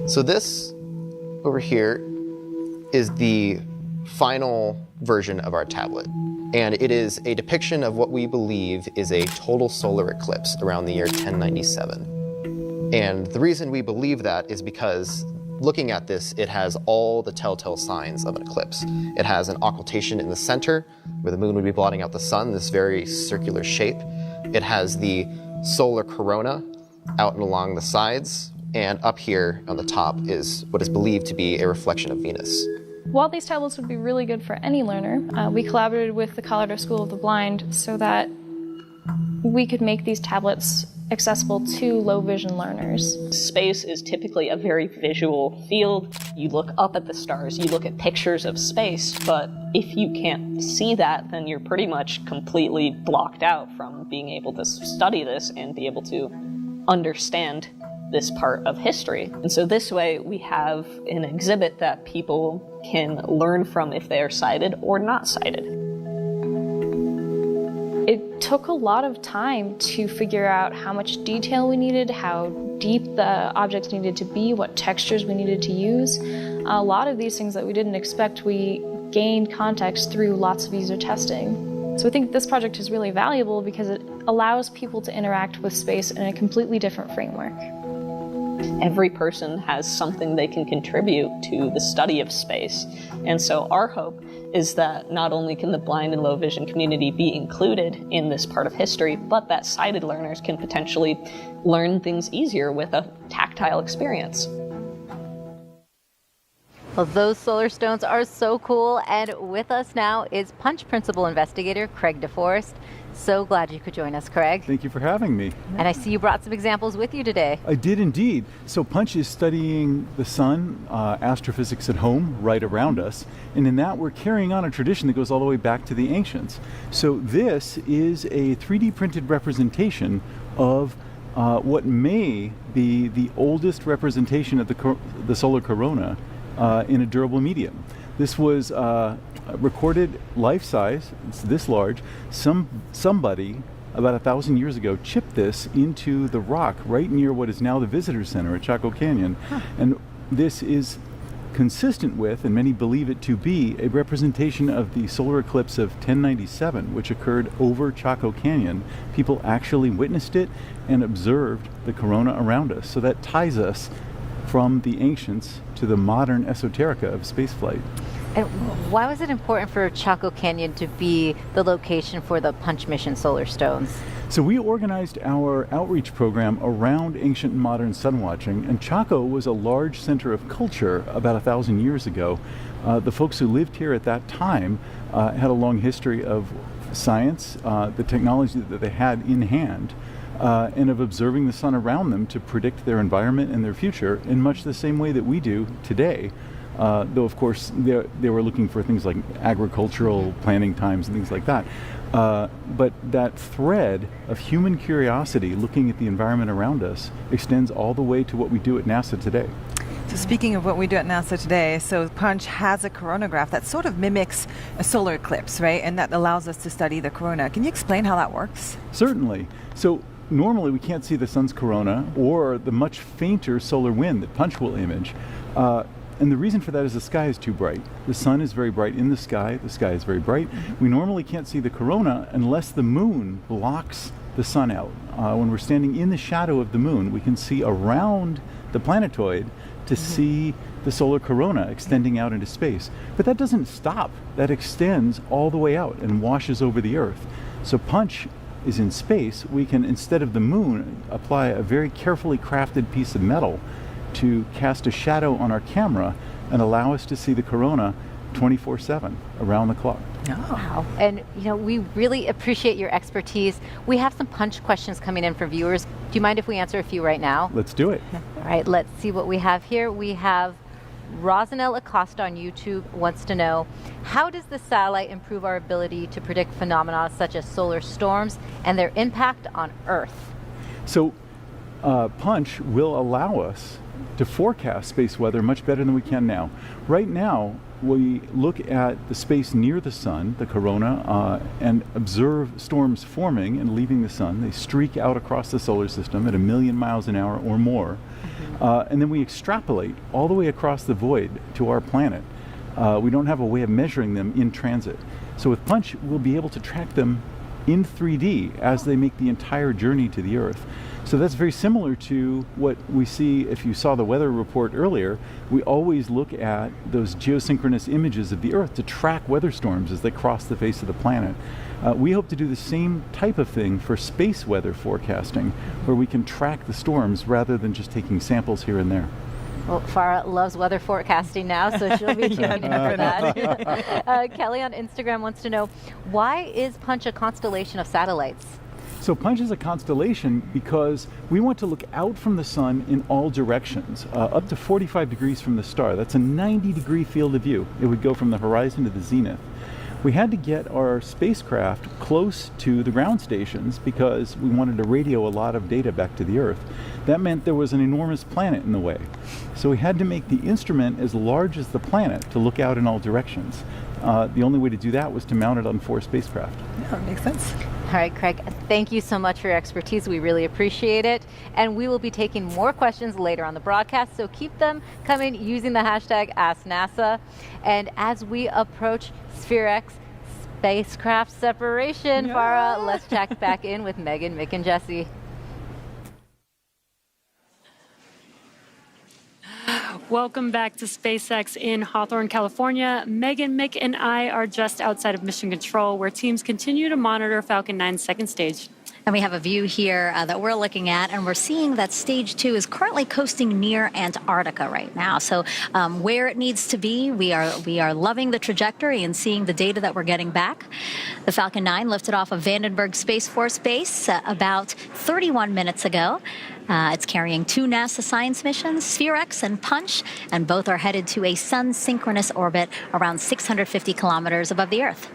So this over here is the final version of our tablet. And it is a depiction of what we believe is a total solar eclipse around the year 1097. And the reason we believe that is because looking at this, it has all the telltale signs of an eclipse. It has an occultation in the center, where the moon would be blotting out the sun, this very circular shape. It has the solar corona out and along the sides, and up here on the top is what is believed to be a reflection of Venus. While these tablets would be really good for any learner, we collaborated with the Colorado School of the Blind so that we could make these tablets accessible to low vision learners. Space is typically a very visual field. You look up at the stars, you look at pictures of space, but if you can't see that, then you're pretty much completely blocked out from being able to study this and be able to understand this part of history. And so this way we have an exhibit that people can learn from if they are sighted or not sighted. It took a lot of time to figure out how much detail we needed, how deep the objects needed to be, what textures we needed to use. A lot of these things that we didn't expect, we gained context through lots of user testing. So I think this project is really valuable because it allows people to interact with space in a completely different framework. Every person has something they can contribute to the study of space. And so our hope is that not only can the blind and low vision community be included in this part of history, but that sighted learners can potentially learn things easier with a tactile experience. Well, those solar stones are so cool. And with us now is Punch Principal Investigator Craig DeForest. So glad you could join us, Craig. Thank you for having me. And I see you brought some examples with you today. I did indeed. So Punch is studying the sun, astrophysics at home, right around us. And in that, we're carrying on a tradition that goes all the way back to the ancients. So this is a 3D printed representation of what may be the oldest representation of the solar corona in a durable medium. This was recorded life-size. It's this large. Somebody about 1,000 years ago chipped this into the rock right near what is now the visitor center at Chaco Canyon. And this is consistent with, and many believe it to be, a representation of the solar eclipse of 1097, which occurred over Chaco Canyon. People actually witnessed it and observed the corona around us. So that ties us from the ancients to the modern esoterica of spaceflight. And why was it important for Chaco Canyon to be the location for the Punch mission solar stones? So we organized our outreach program around ancient and modern sun watching, and Chaco was a large center of culture about 1,000 years ago. The folks who lived here at that time had a long history of science, the technology that they had in hand, and of observing the sun around them to predict their environment and their future in much the same way that we do today. Though, of course, they were looking for things like agricultural planting times and things like that. But that thread of human curiosity looking at the environment around us extends all the way to what we do at NASA today. So speaking of what we do at NASA today, so Punch has a coronagraph that sort of mimics a solar eclipse, right? And that allows us to study the corona. Can you explain how that works? Certainly. So normally we can't see the sun's corona or the much fainter solar wind that Punch will image. And the reason for that is the sky is too bright. The sun is very bright in the sky is very bright. We normally can't see the corona unless the moon blocks the sun out. When we're standing in the shadow of the moon, we can see around the planetoid to see the solar corona extending out into space. But that doesn't stop. That extends all the way out and washes over the Earth. So Punch is in space. We can, instead of the moon, apply a very carefully crafted piece of metal to cast a shadow on our camera and allow us to see the corona 24/7 around the clock. Oh. Wow. And, we really appreciate your expertise. We have some Punch questions coming in for viewers. Do you mind if we answer a few right now? Let's do it. All right, let's see what we have here. We have Rosanelle Acosta on YouTube wants to know, how does the satellite improve our ability to predict phenomena such as solar storms and their impact on Earth? So Punch will allow us to forecast space weather much better than we can now. Right now, we look at the space near the sun, the corona, and observe storms forming and leaving the sun. They streak out across the solar system at 1,000,000 miles an hour or more. And then we extrapolate all the way across the void to our planet. We don't have a way of measuring them in transit. So with Punch, we'll be able to track them in 3D as they make the entire journey to the Earth. So that's very similar to what we see if you saw the weather report earlier. We always look at those geosynchronous images of the Earth to track weather storms as they cross the face of the planet. We hope to do the same type of thing for space weather forecasting, where we can track the storms rather than just taking samples here and there. Well, Farah loves weather forecasting now, so she'll be tuning in for that. Kelly on Instagram wants to know, why is Punch a constellation of satellites? So Punch is a constellation because we want to look out from the sun in all directions, up to 45 degrees from the star. That's a 90-degree field of view. It would go from the horizon to the zenith. We had to get our spacecraft close to the ground stations because we wanted to radio a lot of data back to the Earth. That meant there was an enormous planet in the way. So we had to make the instrument as large as the planet to look out in all directions. The only way to do that was to mount it on 4 spacecraft. Yeah, that makes sense. All right, Craig, thank you so much for your expertise. We really appreciate it. And we will be taking more questions later on the broadcast, so keep them coming using the hashtag AskNASA. And as we approach SPHEREx spacecraft separation, Farah, let's check back in with Megan, Mick, and Jesse. Welcome back to SpaceX in Hawthorne, California. Megan, Mick, and I are just outside of Mission Control, where teams continue to monitor Falcon 9's second stage. And we have a view here that we're looking at, and we're seeing that stage 2 is currently coasting near Antarctica right now. So where it needs to be, we are loving the trajectory and seeing the data that we're getting back. The Falcon 9 lifted off of Vandenberg Space Force Base about 31 minutes ago. It's carrying 2 NASA science missions, SPHEREx and Punch, and both are headed to a sun-synchronous orbit around 650 kilometers above the Earth.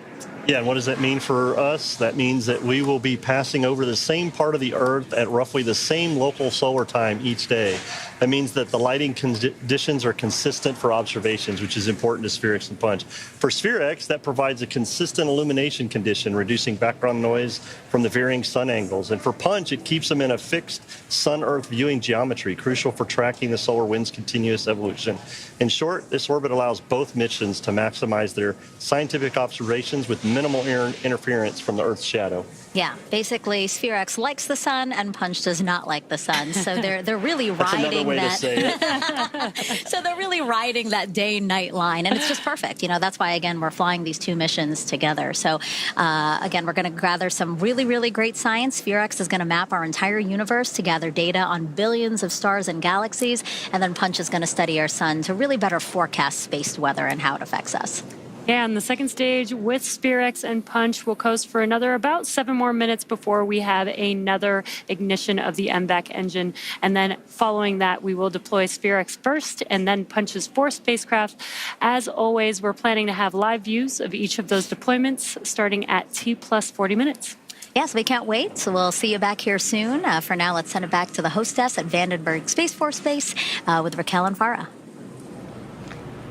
Yeah, and what does that mean for us? That means that we will be passing over the same part of the Earth at roughly the same local solar time each day. That means that the lighting conditions are consistent for observations, which is important to SPHEREx and Punch. For SPHEREx, that provides a consistent illumination condition, reducing background noise from the varying sun angles. And for Punch, it keeps them in a fixed Sun-Earth viewing geometry, crucial for tracking the solar wind's continuous evolution. In short, this orbit allows both missions to maximize their scientific observations with minimal interference from the Earth's shadow. Yeah, basically, SPHEREx likes the sun and Punch does not like the sun. So they're really riding that. So they're really riding that day-night line, and it's just perfect. You know, that's why again we're flying these 2 missions together. So again, we're going to gather some really great science. SPHEREx is going to map our entire universe to gather data on billions of stars and galaxies, and then Punch is going to study our sun to really better forecast space weather and how it affects us. Yeah, and the second stage with SPHEREx and Punch will coast for another about 7 more minutes before we have another ignition of the MVAC engine. And then following that, we will deploy SPHEREx first and then Punch's 4 spacecraft. As always, we're planning to have live views of each of those deployments starting at T+40 minutes. Yes, we can't wait. So we'll see you back here soon. For now, let's send it back to the hostess at Vandenberg Space Force Base with Raquel and Farah.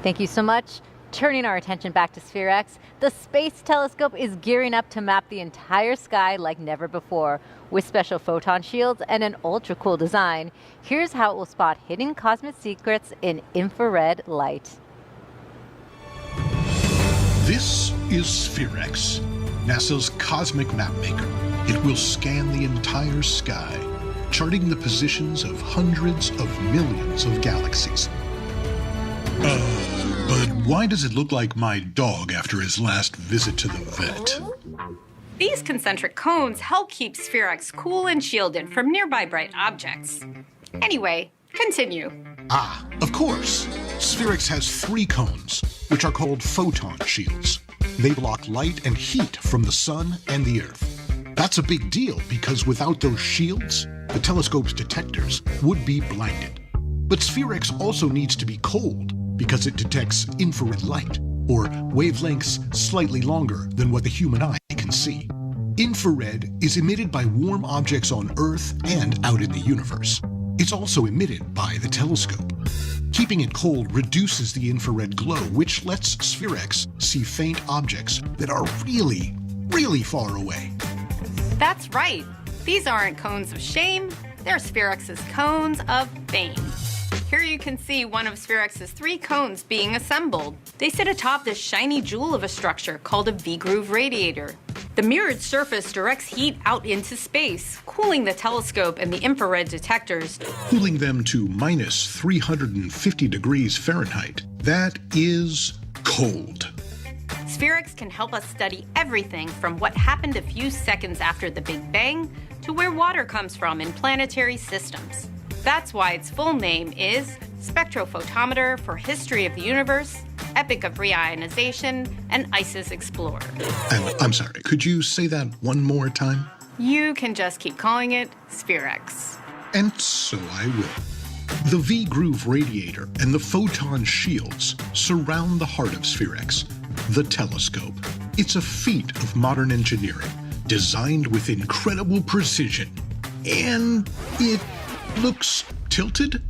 Thank you so much. Turning our attention back to SPHEREx, the Space Telescope is gearing up to map the entire sky like never before. With special photon shields and an ultra-cool design, here's how it will spot hidden cosmic secrets in infrared light. This is SPHEREx, NASA's cosmic mapmaker. It will scan the entire sky, charting the positions of hundreds of millions of galaxies. But why does it look like my dog after his last visit to the vet? These concentric cones help keep SPHEREx cool and shielded from nearby bright objects. Anyway, continue. Ah, of course. SPHEREx has 3 cones, which are called photon shields. They block light and heat from the sun and the Earth. That's a big deal because without those shields, the telescope's detectors would be blinded. But SPHEREx also needs to be cold because it detects infrared light, or wavelengths slightly longer than what the human eye can see. Infrared is emitted by warm objects on Earth and out in the universe. It's also emitted by the telescope. Keeping it cold reduces the infrared glow, which lets SPHEREx see faint objects that are really far away. That's right. These aren't cones of shame. They're SPHEREx's cones of fame. Here you can see one of SPHEREx's 3 cones being assembled. They sit atop this shiny jewel of a structure called a V-groove radiator. The mirrored surface directs heat out into space, cooling the telescope and the infrared detectors. Cooling them to minus 350 degrees Fahrenheit. That is cold. SPHEREx can help us study everything from what happened a few seconds after the Big Bang to where water comes from in planetary systems. That's why its full name is Spectro-Photometer for History of the Universe, Epoch of Reionization, and ICES Explorer. And I'm sorry, could you say that one more time? You can just keep calling it SPHEREx. And so I will. The V-groove radiator and the photon shields surround the heart of SPHEREx, the telescope. It's a feat of modern engineering, designed with incredible precision. And it looks tilted?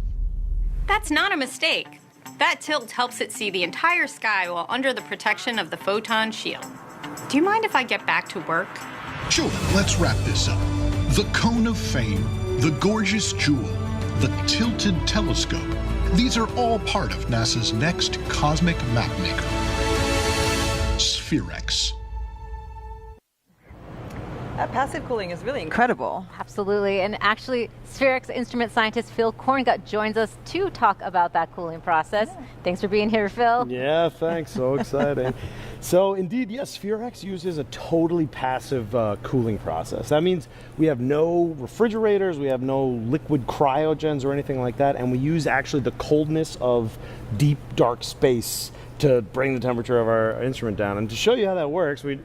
That's not a mistake. That tilt helps it see the entire sky while under the protection of the photon shield. Do you mind if I get back to work? Sure, let's wrap this up. The cone of fame, the gorgeous jewel, the tilted telescope. These are all part of NASA's next cosmic mapmaker. SPHEREx. That passive cooling is really incredible. Absolutely. And actually, SPHEREx instrument scientist Phil Korngut joins us to talk about that cooling process. Thanks for being here, Phil. Yeah, thanks. So exciting. So indeed, yes, SPHEREx uses a totally passive cooling process. That means we have no refrigerators, we have no liquid cryogens or anything like that, and we use actually the coldness of deep, dark space to bring the temperature of our instrument down. And to show you how that works, we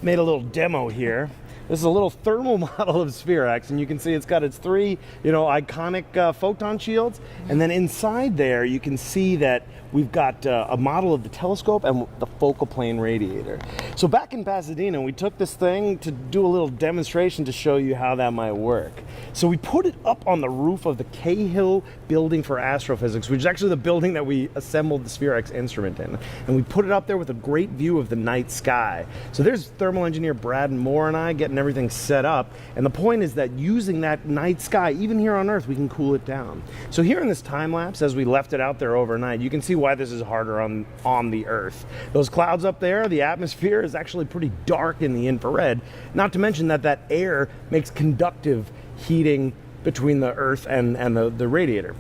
made a little demo here. This is a little thermal model of SPHEREx, and you can see it's got its three, iconic photon shields. And then inside there, you can see that we've got a model of the telescope and the focal plane radiator. So back in Pasadena, we took this thing to do a little demonstration to show you how that might work. So we put it up on the roof of the Cahill Building for Astrophysics, which is actually the building that we assembled the SPHEREx instrument in. And we put it up there with a great view of the night sky. So there's thermal engineer Brad Moore and I getting everything set up. And the point is that using that night sky, even here on Earth, we can cool it down. So here in this time lapse, as we left it out there overnight, you can see why this is harder on the Earth. Those clouds up there, the atmosphere is actually pretty dark in the infrared, not to mention that air makes conductive heating between the Earth and the radiator.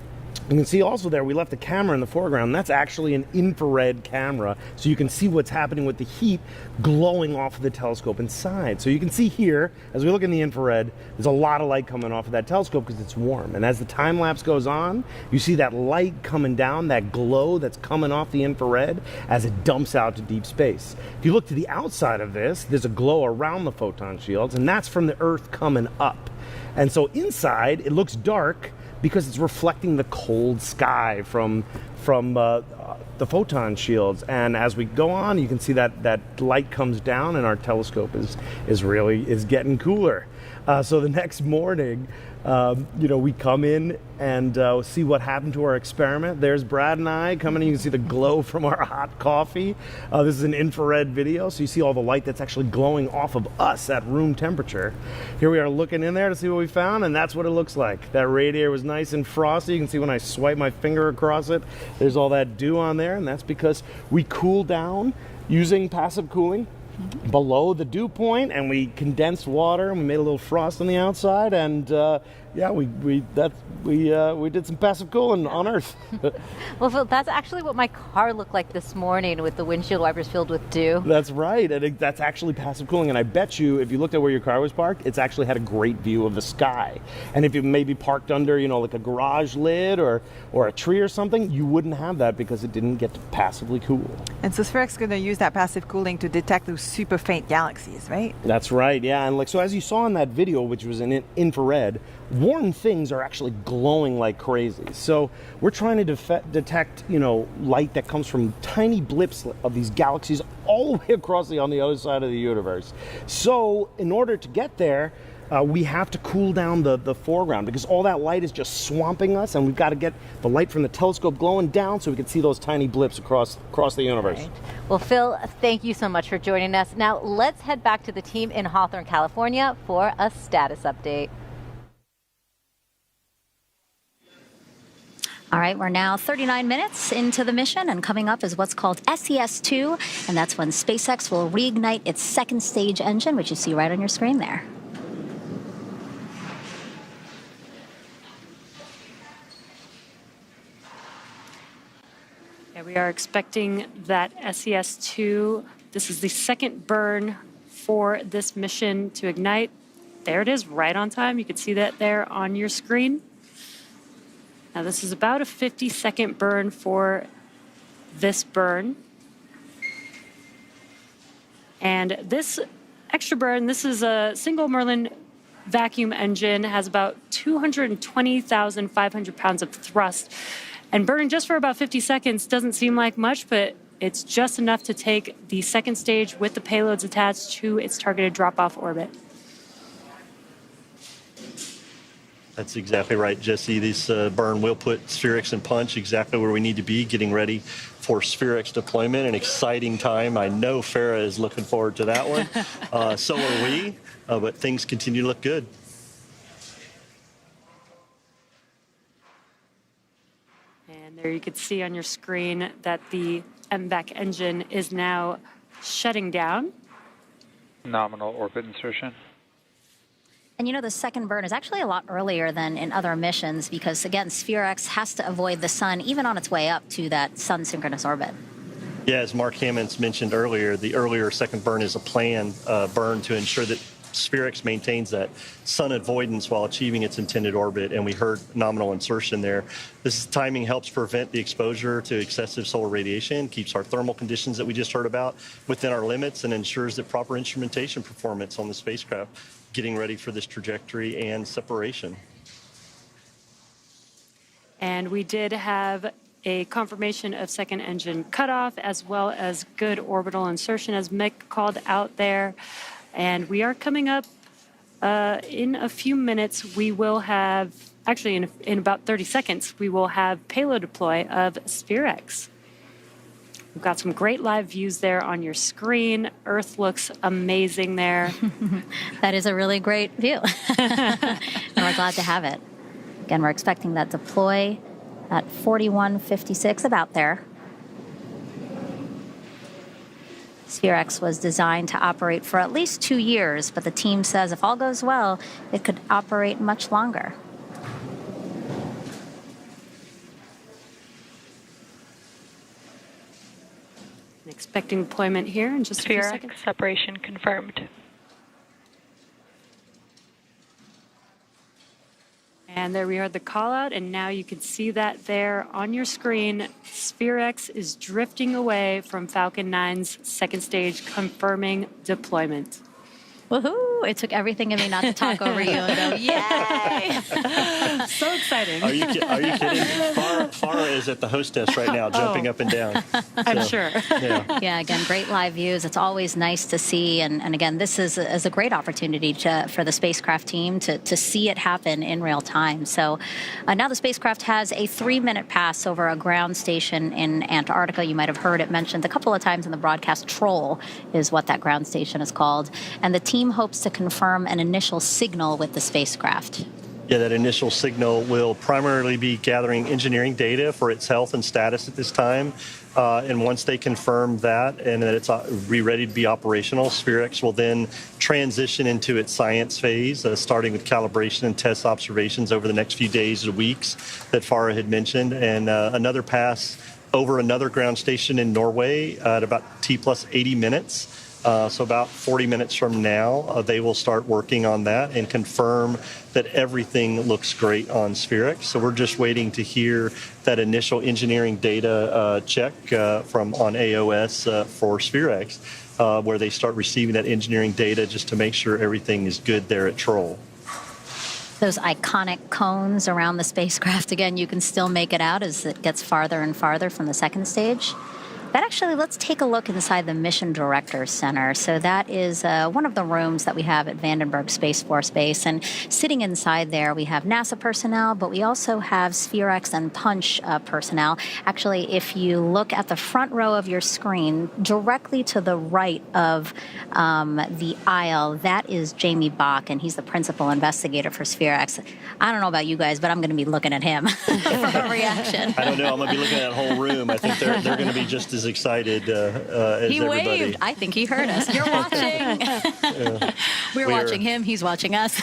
You can see also there we left a camera in the foreground. That's actually an infrared camera, so you can see what's happening with the heat glowing off of the telescope inside. So you can see here, as we look in the infrared, there's a lot of light coming off of that telescope because it's warm. And as the time lapse goes on, you see that light coming down, that glow that's coming off the infrared as it dumps out to deep space. If you look to the outside of this, there's a glow around the photon shields, and that's from the Earth coming up. And so inside, it looks dark because it's reflecting the cold sky from the photon shields. And as we go on, you can see that light comes down, and our telescope is getting cooler. So the next morning, we come in and see what happened to our experiment. There's Brad and I coming in. You can see the glow from our hot coffee. This is an infrared video, so you see all the light that's actually glowing off of us at room temperature. Here we are looking in there to see what we found, and that's what it looks like. That radiator was nice and frosty. You can see when I swipe my finger across it, there's all that dew on there, and that's because we cool down using passive cooling below the dew point, and we condensed water, and we made a little frost on the outside, and we did some passive cooling on Earth. Well, Phil, that's actually what my car looked like this morning with the windshield wipers filled with dew. That's right, and that's actually passive cooling. And I bet you, if you looked at where your car was parked, it's actually had a great view of the sky. And if you maybe parked under, like a garage lid or a tree or something, you wouldn't have that because it didn't get to passively cool. And so SPHEREx is going to use that passive cooling to detect those super faint galaxies, right? That's right, yeah. And so as you saw in that video, which was in infrared, warm things are actually glowing like crazy. So we're trying to detect, light that comes from tiny blips of these galaxies all the way across on the other side of the universe. So in order to get there, we have to cool down the foreground because all that light is just swamping us, and we've got to get the light from the telescope glowing down so we can see those tiny blips across the universe. Right. Well, Phil, thank you so much for joining us. Now let's head back to the team in Hawthorne, California for a status update. All right, we're now 39 minutes into the mission, and coming up is what's called SES-2, and that's when SpaceX will reignite its second stage engine, which you see right on your screen there. Yeah, we are expecting that SES-2, this is the second burn for this mission to ignite. There it is, right on time. You can see that there on your screen. Now this is about a 50-second burn for this burn. And this extra burn, this is a single Merlin vacuum engine, has about 220,500 pounds of thrust. And burning just for about 50 seconds doesn't seem like much, but it's just enough to take the second stage with the payloads attached to its targeted drop-off orbit. That's exactly right, Jesse. This burn will put SPHEREx and Punch exactly where we need to be, getting ready for SPHEREx deployment. An exciting time. I know Farah is looking forward to that one. So are we, but things continue to look good. And there you can see on your screen that the MVAC engine is now shutting down. Nominal orbit insertion. And you know, the second burn is actually a lot earlier than in other missions because, again, SPHEREx has to avoid the sun even on its way up to that sun-synchronous orbit. Yeah, as Mark Hammonds mentioned earlier, the earlier second burn is a planned burn to ensure that SPHEREx maintains that sun avoidance while achieving its intended orbit, and we heard nominal insertion there. This timing helps prevent the exposure to excessive solar radiation, keeps our thermal conditions that we just heard about within our limits, and ensures that proper instrumentation performance on the spacecraft getting ready for this trajectory and separation. And we did have a confirmation of second engine cutoff as well as good orbital insertion, as Mick called out there. And we are coming up in a few minutes. We will have, actually in about 30 seconds, we will have payload deploy of SPHEREx. We've got some great live views there on your screen. Earth looks amazing there. That is a really great view. And we're glad to have it. Again, we're expecting that deploy at 41:56, about there. SPHEREx was designed to operate for at least 2 years, but the team says if all goes well, it could operate much longer. Expecting deployment here in just a few seconds. SPHEREx separation confirmed. And there we heard the call out, and now you can see that there on your screen. SPHEREx is drifting away from Falcon 9's second stage, confirming deployment. Woohoo! It took everything in me not to talk over you and go, yay! So exciting. Are you kidding? Farah is at the hostess right now, jumping up and down. I'm sure. Yeah, again, great live views. It's always nice to see. And again, this is a great opportunity for the spacecraft team to see it happen in real time. So now the spacecraft has a 3-minute pass over a ground station in Antarctica. You might have heard it mentioned a couple of times in the broadcast. Troll is what that ground station is called. And the team hopes to confirm an initial signal with the spacecraft. Yeah, that initial signal will primarily be gathering engineering data for its health and status at this time. And once they confirm that and that it's ready to be operational, SPHEREx will then transition into its science phase, starting with calibration and test observations over the next few days or weeks that Farah had mentioned, and another pass over another ground station in Norway at about T plus 80 minutes. So about 40 minutes from now, they will start working on that and confirm that everything looks great on SPHEREx. So we're just waiting to hear that initial engineering data check from on AOS for SPHEREx, where they start receiving that engineering data just to make sure everything is good there at Troll. Those iconic cones around the spacecraft, again, you can still make it out as it gets farther and farther from the second stage. But actually, let's take a look inside the Mission Directors Center. So that is one of the rooms that we have at Vandenberg Space Force Base. And sitting inside there, we have NASA personnel, but we also have SPHEREx and Punch personnel. Actually, if you look at the front row of your screen, directly to the right of the aisle, that is Jamie Bach, and he's the principal investigator for SPHEREx. I don't know about you guys, but I'm going to be looking at him for a reaction. I don't know. I'm going to be looking at that whole room. I think they're going to be just as excited as he everybody. Waved. I think he heard us. You're watching. We're watching him. He's watching us.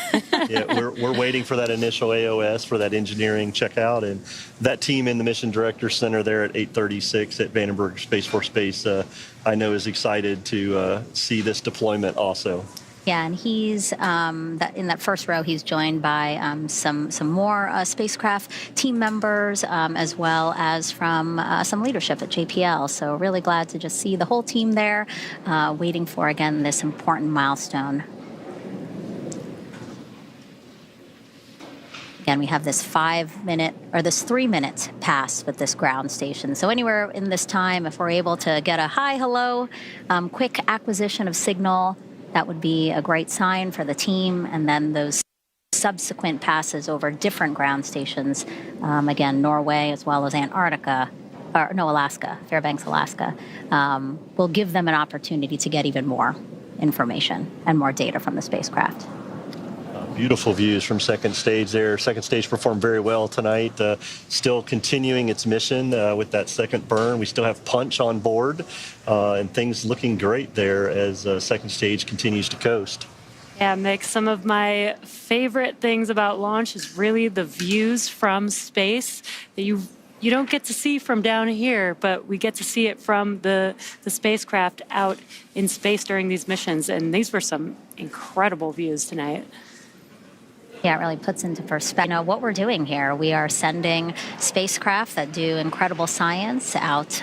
We're waiting for that initial AOS for that engineering checkout, and that team in the Mission Director Center there at 836 at Vandenberg Space Force Base, I know is excited to see this deployment also. Yeah, and he's in that first row. He's joined by some more spacecraft team members, as well as from some leadership at JPL. So really glad to just see the whole team there, waiting for again this important milestone. Again, we have this 3-minute pass with this ground station. So anywhere in this time, if we're able to get a hi, hello, quick acquisition of signal, that would be a great sign for the team. And then those subsequent passes over different ground stations, again, Norway as well as Alaska, Fairbanks, Alaska, will give them an opportunity to get even more information and more data from the spacecraft. Beautiful views from second stage there. Second stage performed very well tonight. Still continuing its mission with that second burn. We still have Punch on board, and things looking great there as second stage continues to coast. Yeah, Mick, some of my favorite things about launch is really the views from space that you don't get to see from down here, but we get to see it from the spacecraft out in space during these missions. And these were some incredible views tonight. Yeah, it really puts into perspective what we're doing here. We are sending spacecraft that do incredible science out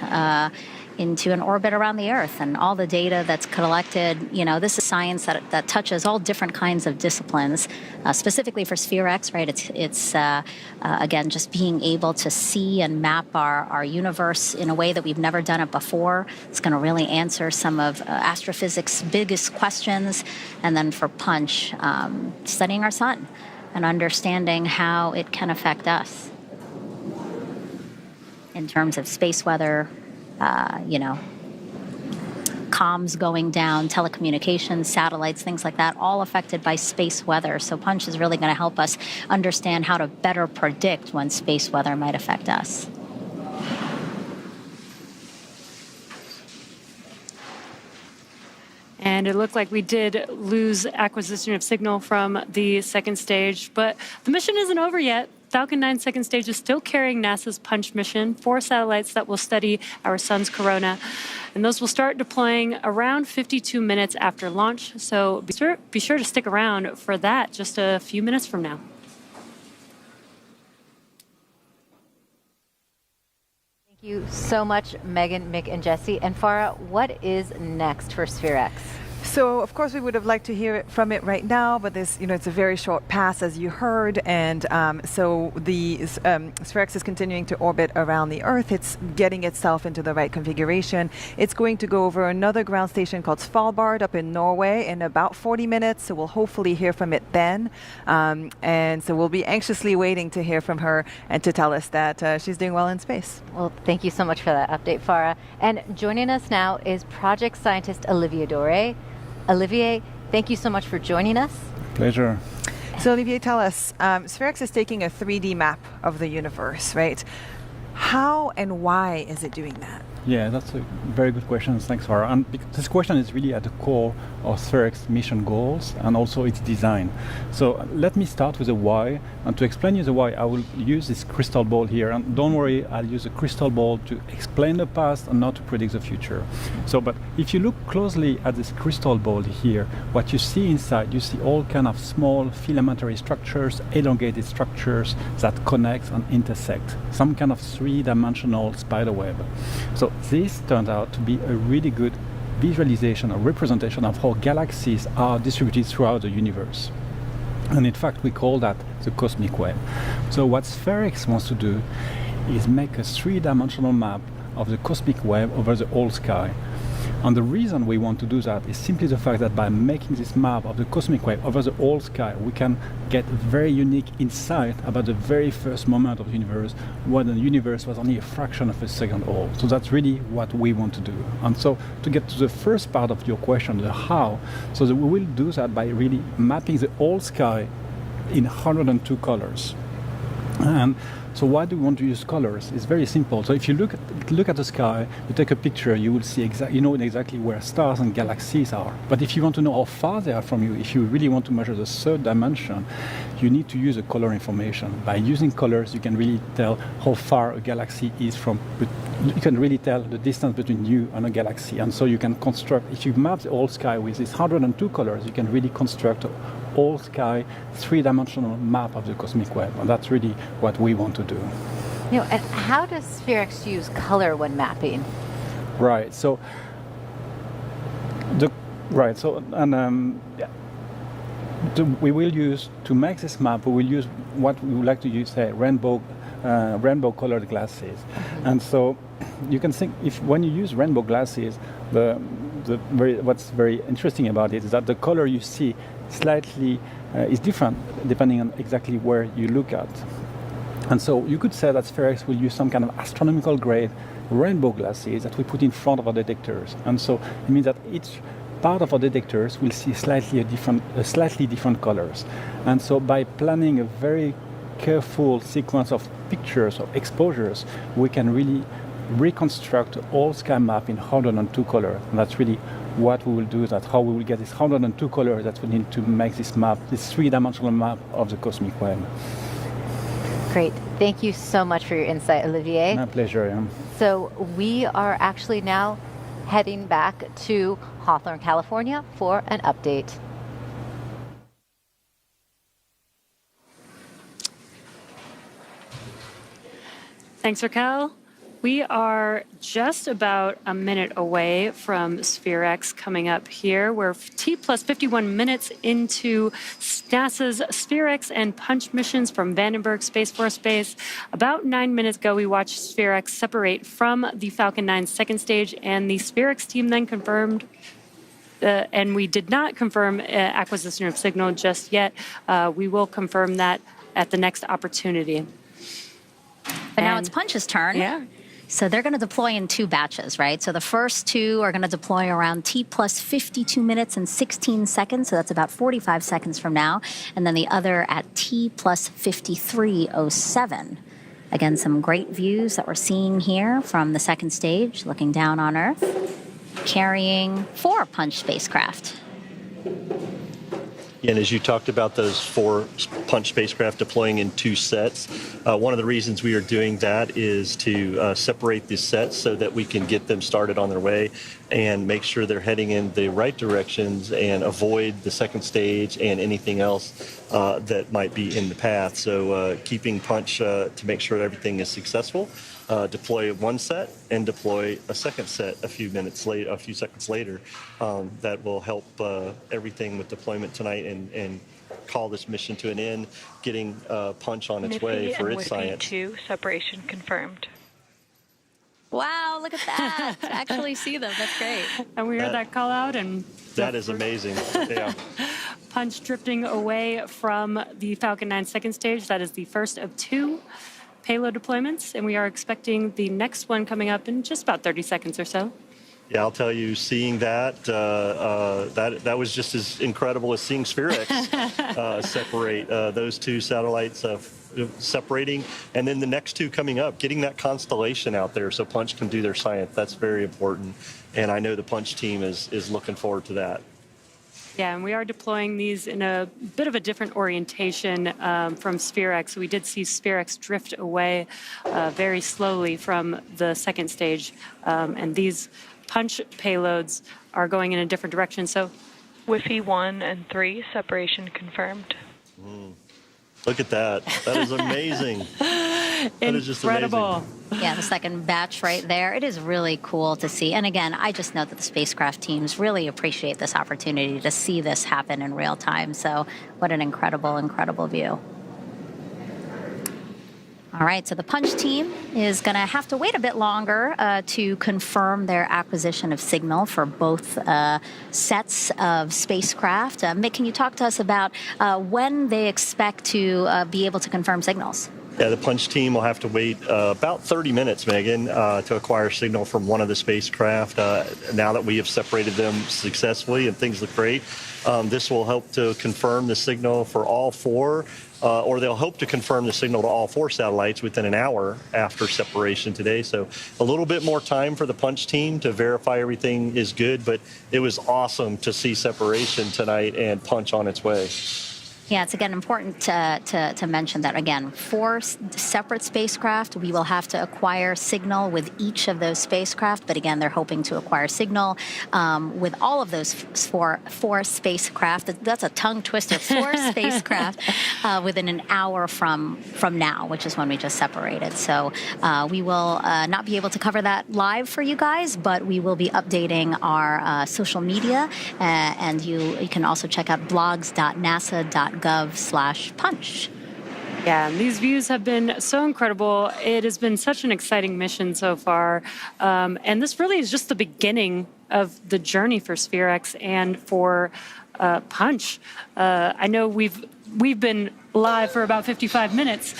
into an orbit around the Earth, and all the data that's collected. This is science that touches all different kinds of disciplines. Specifically for SPHEREx, right? It's again just being able to see and map our universe in a way that we've never done it before. It's going to really answer some of astrophysics' biggest questions. And then for Punch, studying our sun and understanding how it can affect us in terms of space weather, comms going down, telecommunications, satellites, things like that, all affected by space weather. So Punch is really going to help us understand how to better predict when space weather might affect us. And it looked like we did lose acquisition of signal from the second stage, but the mission isn't over yet. Falcon 9 second stage is still carrying NASA's Punch mission, 4 satellites that will study our sun's corona. And those will start deploying around 52 minutes after launch. So be sure to stick around for that just a few minutes from now. Thank you so much, Megan, Mick, and Jesse. And Farah, what is next for SPHEREx? So, of course, we would have liked to hear it from it right now, but this, it's a very short pass, as you heard, and so the SPHEREx is continuing to orbit around the Earth. It's getting itself into the right configuration. It's going to go over another ground station called Svalbard up in Norway in about 40 minutes, so we'll hopefully hear from it then. And so we'll be anxiously waiting to hear from her and to tell us that she's doing well in space. Well, thank you so much for that update, Farah. And joining us now is project scientist Olivier Doré. Olivier, thank you so much for joining us. Pleasure. So Olivier, tell us, SPHEREx is taking a 3D map of the universe, right? How and why is it doing that? Yeah, that's a very good question. Thanks, Farah. And this question is really at the core of SPHEREx mission goals and also its design. So let me start with the why. And to explain you the why, I will use this crystal ball here. And don't worry, I'll use a crystal ball to explain the past and not to predict the future. So, but if you look closely at this crystal ball here, what you see inside, you see all kind of small filamentary structures, elongated structures that connect and intersect. Some kind of three-dimensional spider web. So this turned out to be a really good visualization or representation of how galaxies are distributed throughout the universe. And in fact, we call that the cosmic web. So what SPHEREx wants to do is make a three-dimensional map of the cosmic web over the whole sky. And the reason we want to do that is simply the fact that by making this map of the cosmic wave over the whole sky, we can get very unique insight about the very first moment of the universe, when the universe was only a fraction of a second old. So that's really what we want to do. And so to get to the first part of your question, the how, so that we will do that by really mapping the whole sky in 102 colors. And so why do we want to use colors? It's very simple. So if you look at the sky, you take a picture, you will see exactly where stars and galaxies are. But if you want to know how far they are from you, if you really want to measure the third dimension, you need to use the color information. By using colors, you can really tell how far a galaxy is from. You can really tell the distance between you and a galaxy. And so you can construct, if you map the whole sky with these 102 colors, you can really construct all sky three-dimensional map of the cosmic web, and that's really what we want to do. And how does SPHEREx use color when mapping? Right. So we will use, to make this map, we will use what we would like to use, rainbow colored glasses. Mm-hmm. And so you can think, when you use rainbow glasses, what's very interesting about it is that the color you see slightly is different depending on exactly where you look at. And so you could say that SPHEREx will use some kind of astronomical grade rainbow glasses that we put in front of our detectors. And so it means that each part of our detectors will see slightly different colors. And so by planning a very careful sequence of pictures, of exposures, we can really reconstruct the whole sky map in 102 colors. And that's really what we will do, that's how we will get this 102 colors that we need to make this map, this three-dimensional map of the cosmic web. Great. Thank you so much for your insight, Olivier. My pleasure. Yeah. So we are actually now heading back to Hawthorne, California for an update. Thanks, Raquel. We are just about a minute away from SPHEREx coming up here. We're T plus 51 minutes into NASA's SPHEREx and Punch missions from Vandenberg Space Force Base. About 9 minutes ago, we watched SPHEREx separate from the Falcon 9 second stage, and the SPHEREx team then confirmed, and we did not confirm acquisition of signal just yet. We will confirm that at the next opportunity. But now it's Punch's turn. Yeah. So they're going to deploy in two batches, right? So the first two are going to deploy around T plus 52 minutes and 16 seconds. So that's about 45 seconds from now. And then the other at T plus 53:07. Again, some great views that we're seeing here from the second stage, looking down on Earth, carrying 4 Punch spacecraft. And as you talked about those 4 Punch spacecraft deploying in 2 sets, one of the reasons we are doing that is to separate the sets so that we can get them started on their way and make sure they're heading in the right directions and avoid the second stage and anything else that might be in the path. So keeping Punch to make sure everything is successful. Deploy one set and deploy a second set a few seconds later. That will help everything with deployment tonight and call this mission to an end, getting Punch on its way for its science. 2 separation confirmed. Wow, look at that. To actually see them. That's great. And we heard that call out, and that is amazing. Yeah. Punch drifting away from the Falcon 9 second stage. That is the first of 2 payload deployments, and we are expecting the next one coming up in just about 30 seconds or so. Yeah, I'll tell you, seeing that that was just as incredible as seeing SPHEREx separate those 2 satellites separating, and then the next 2 coming up, getting that constellation out there so Punch can do their science. That's very important, and I know the Punch team is looking forward to that. Yeah, and we are deploying these in a bit of a different orientation from SPHEREx. We did see SPHEREx drift away very slowly from the second stage, and these Punch payloads are going in a different direction. So, Wi-Fi 1 and 3 separation confirmed. Look at that. That is amazing. That is just amazing. Yeah, the second batch right there. It is really cool to see. And again, I just know that the spacecraft teams really appreciate this opportunity to see this happen in real time. So what an incredible, incredible view. All right, so the Punch team is going to have to wait a bit longer to confirm their acquisition of signal for both sets of spacecraft. Mick, can you talk to us about when they expect to be able to confirm signals? Yeah, the Punch team will have to wait about 30 minutes, Megan, to acquire signal from one of the spacecraft. Now that we have separated them successfully and things look great, this will help to confirm the signal for all four, or they'll hope to confirm the signal to all four satellites within an hour after separation today. So a little bit more time for the Punch team to verify everything is good, but it was awesome to see separation tonight and Punch on its way. Yeah, it's again important to mention that, again, 4 separate spacecraft. We will have to acquire signal with each of those spacecraft, but again, they're hoping to acquire signal with all of those four spacecraft. That's a tongue twister. 4 spacecraft within an hour from now, which is when we just separated. So we will not be able to cover that live for you guys, but we will be updating our social media, and you can also check out blogs.nasa.gov/punch. Yeah, and these views have been so incredible. It has been such an exciting mission so far. And this really is just the beginning of the journey for SPHEREx and for Punch. I know we've been live for about 55 minutes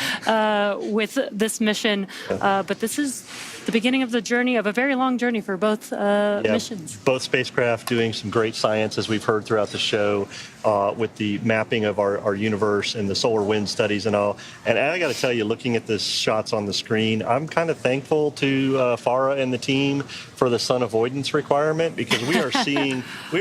with this mission, but this is the beginning of the journey, of a very long journey for both missions. Both spacecraft doing some great science, as we've heard throughout the show, with the mapping of our universe and the solar wind studies and all. And I got to tell you, looking at the shots on the screen, I'm kind of thankful to Farah and the team for the sun avoidance requirement, because we are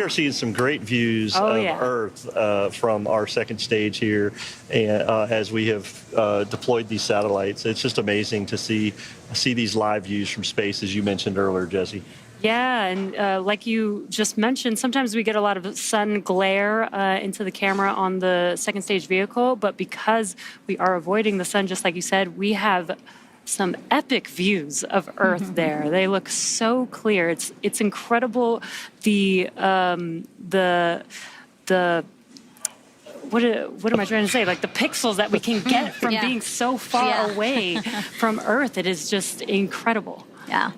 seeing some great views of Earth from our second stage here, and as we have deployed these satellites. It's just amazing to see these live views from space, as you mentioned earlier, Jesse. Yeah, and like you just mentioned, sometimes we get a lot of sun glare into the camera on the second stage vehicle, but because we are avoiding the sun, just like you said, we have some epic views of Earth there. They look so clear. It's incredible. What am I trying to say? Like the pixels that we can get from being so far away from Earth. It is just incredible. Yeah.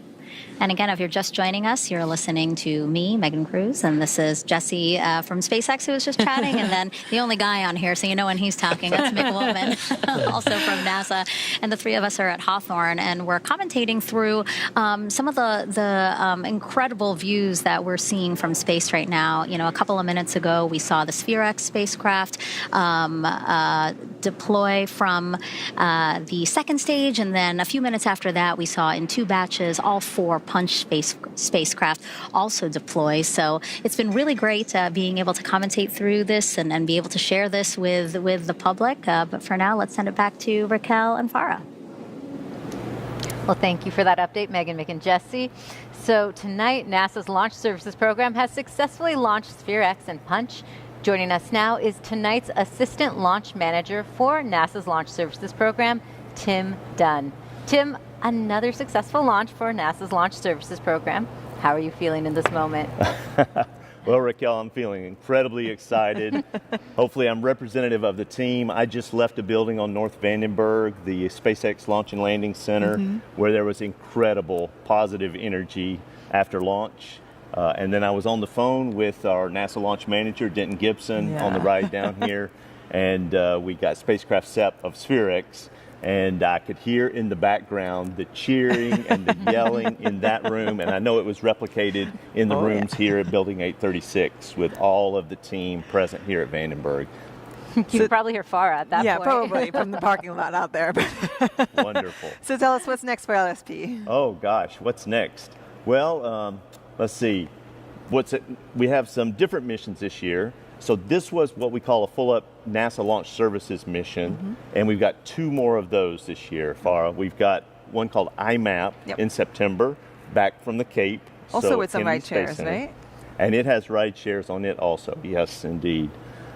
And again, if you're just joining us, you're listening to me, Megan Cruz, and this is Jesse from SpaceX, who was just chatting, and then the only guy on here, so you know when he's talking, that's Mick Woolman, also from NASA. And the three of us are at Hawthorne, and we're commentating through some of the incredible views that we're seeing from space right now. You know, a couple of minutes ago, we saw the SPHEREx spacecraft deploy from the second stage, and then a few minutes after that, we saw in 2 batches all 4 Punch spacecraft also deploy. So it's been really great being able to commentate through this and be able to share this with the public. But for now, let's send it back to Raquel and Farah. Well, thank you for that update, Megan, Mick, and Jesse. So tonight, NASA's Launch Services Program has successfully launched SPHEREx and Punch. Joining us now is tonight's Assistant Launch Manager for NASA's Launch Services Program, Tim Dunn. Tim, another successful launch for NASA's Launch Services Program. How are you feeling in this moment? Well, Raquel, I'm feeling incredibly excited. Hopefully I'm representative of the team. I just left a building on North Vandenberg, the SpaceX Launch and Landing Center, where there was incredible positive energy after launch. And then I was on the phone with our NASA launch manager, Denton Gibson, on the ride down here. And we got spacecraft SEP of SPHEREx. And I could hear in the background the cheering and the yelling in that room. And I know it was replicated in the rooms here at Building 836 with all of the team present here at Vandenberg. You can probably hear Farah at that point. Yeah, probably from the parking lot out there. Wonderful. So tell us what's next for LSP. Oh, gosh, what's next? Well, let's see. We have some different missions this year. So this was what we call a full-up NASA Launch Services mission, and we've got 2 more of those this year, Farah. We've got one called IMAP in September, back from the Cape. Also with some ride shares, right? And it has ride shares on it also, yes, indeed.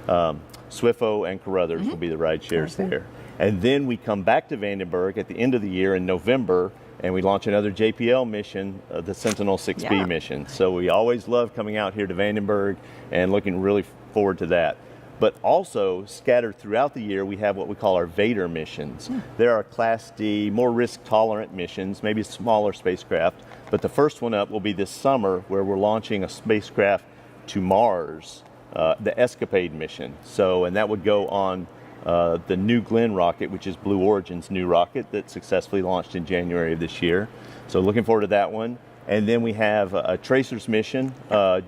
SWIFO and Carruthers will be the ride shares there. And then we come back to Vandenberg at the end of the year in November, and we launch another JPL mission, the Sentinel-6B mission. So we always love coming out here to Vandenberg and looking really forward to that. But also, scattered throughout the year, we have what we call our Vader missions. There are Class D, more risk-tolerant missions, maybe smaller spacecraft. But the first one up will be this summer, where we're launching a spacecraft to Mars, the Escapade mission. And that would go on the New Glenn rocket, which is Blue Origin's new rocket that successfully launched in January of this year. So looking forward to that one. And then we have a Tracers mission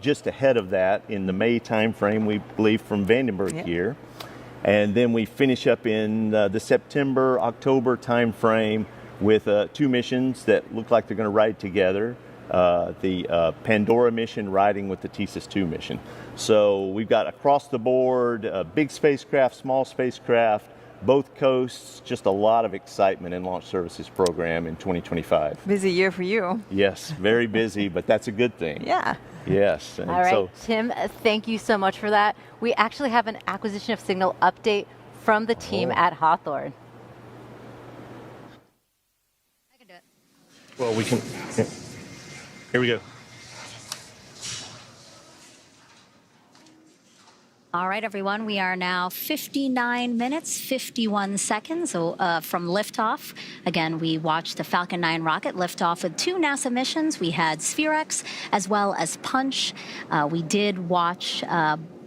just ahead of that in the May timeframe, we believe, from Vandenberg here. And then we finish up in the September, October timeframe with 2 missions that look like they're going to ride together. The Pandora mission riding with the Thesis 2 mission. So we've got across the board, big spacecraft, small spacecraft, both coasts, just a lot of excitement in Launch Services program in 2025. Busy year for you. Yes, very busy, but that's a good thing. Yeah. Yes. All right, Tim, thank you so much for that. We actually have an acquisition of signal update from the team at Hawthorne. I can do it. Well, we can. Yeah. Here we go. All right, everyone, we are now 59 minutes, 51 seconds from liftoff. Again, we watched the Falcon 9 rocket lift off with 2 NASA missions. We had SPHEREx as well as Punch. We did watch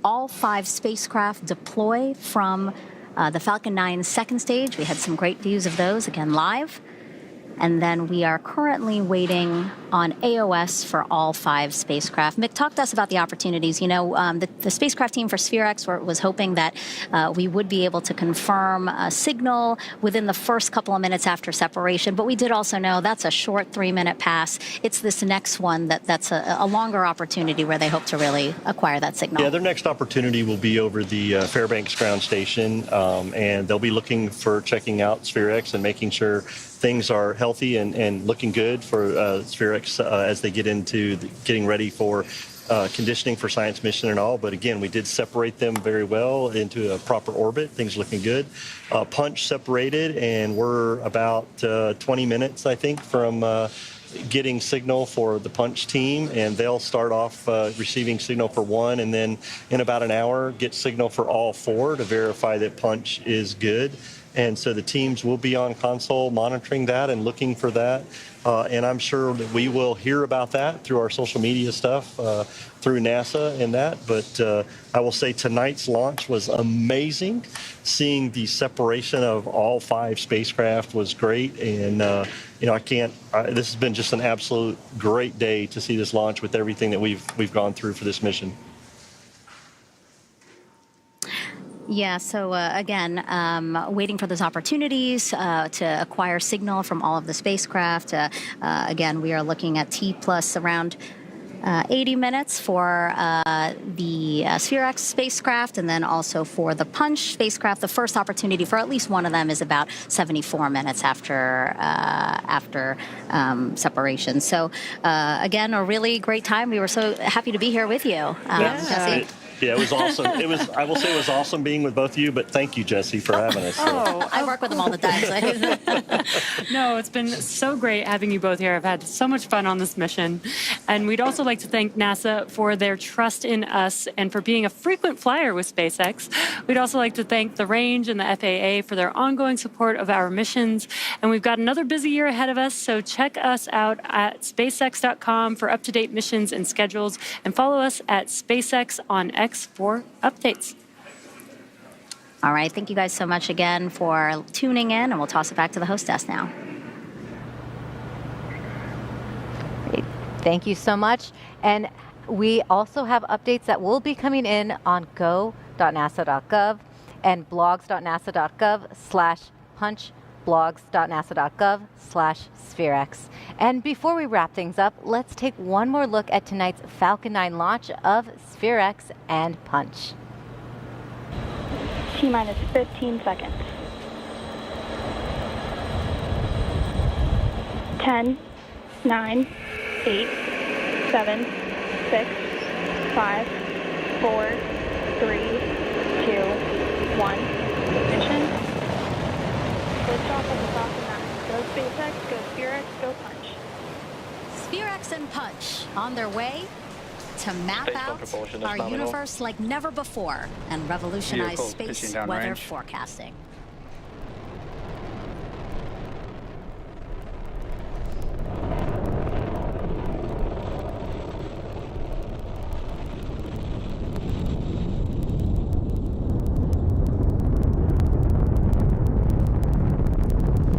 all 5 spacecraft deploy from the Falcon 9 second stage. We had some great views of those, again, live. And then we are currently waiting on AOS for all 5 spacecraft. Mick, talk to us about the opportunities. You know, the spacecraft team for SPHEREx was hoping that we would be able to confirm a signal within the first couple of minutes after separation. But we did also know that's a short 3-minute pass. It's this next one that's a longer opportunity where they hope to really acquire that signal. Yeah, their next opportunity will be over the Fairbanks ground station, and they'll be looking for checking out SPHEREx and making sure things are healthy and looking good for SPHEREx as they get into getting ready for conditioning for science mission and all. But again, we did separate them very well into a proper orbit. Things looking good. Punch separated, and we're about 20 minutes, I think, from getting signal for the Punch team, and they'll start off receiving signal for 1, and then in about an hour get signal for all 4 to verify that Punch is good. And so the teams will be on console monitoring that and looking for that. And I'm sure that we will hear about that through our social media stuff, through NASA and that. But I will say tonight's launch was amazing. Seeing the separation of all 5 spacecraft was great. And, you know, this has been just an absolute great day to see this launch with everything that we've gone through for this mission. Yeah, so again, waiting for those opportunities to acquire signal from all of the spacecraft. Again, we are looking at T plus around 80 minutes for the SPHEREx spacecraft, and then also for the Punch spacecraft. The first opportunity for at least one of them is about 74 minutes after separation. So again, a really great time. We were so happy to be here with you, Jesse. Yeah, it was awesome. I will say it was awesome being with both of you, but thank you, Jesse, for having us. I work with them all the time. No, it's been so great having you both here. I've had so much fun on this mission. And we'd also like to thank NASA for their trust in us and for being a frequent flyer with SpaceX. We'd also like to thank the Range and the FAA for their ongoing support of our missions. And we've got another busy year ahead of us, so check us out at SpaceX.com for up-to-date missions and schedules, and follow us at SpaceX on X for updates. All right. Thank you guys so much again for tuning in, and we'll toss it back to the host desk now. Great. Thank you so much. And we also have updates that will be coming in on go.nasa.gov and blogs.nasa.gov/punch, blogs.nasa.gov/SPHEREx. And before we wrap things up, let's take one more look at tonight's Falcon 9 launch of SPHEREx and Punch. T-minus 15 seconds. 10, 9, 8, 7, 6, 5, 4, 3, 2, 1. Ignition. Liftoff of the Falcon 9. Go SpaceX, go SPHEREx, go Punch. SPHEREx and Punch on their way to map out our universe like never before and revolutionize space weather forecasting.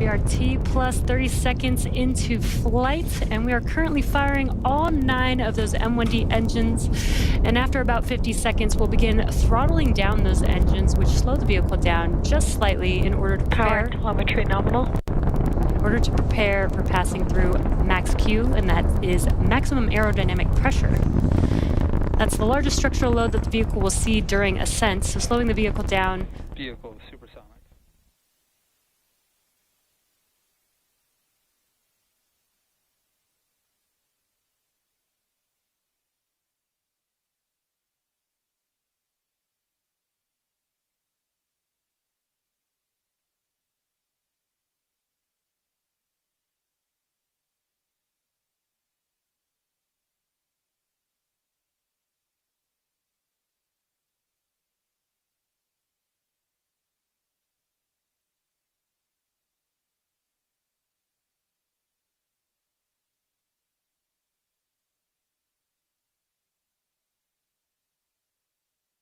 We are T plus 30 seconds into flight, and we are currently firing all 9 of those M1D engines. And after about 50 seconds, we'll begin throttling down those engines, which slow the vehicle down just slightly in order to prepare. Power telemetry nominal. In order to prepare for passing through max Q, and that is maximum aerodynamic pressure. That's the largest structural load that the vehicle will see during ascent, so slowing the vehicle down. Vehicle super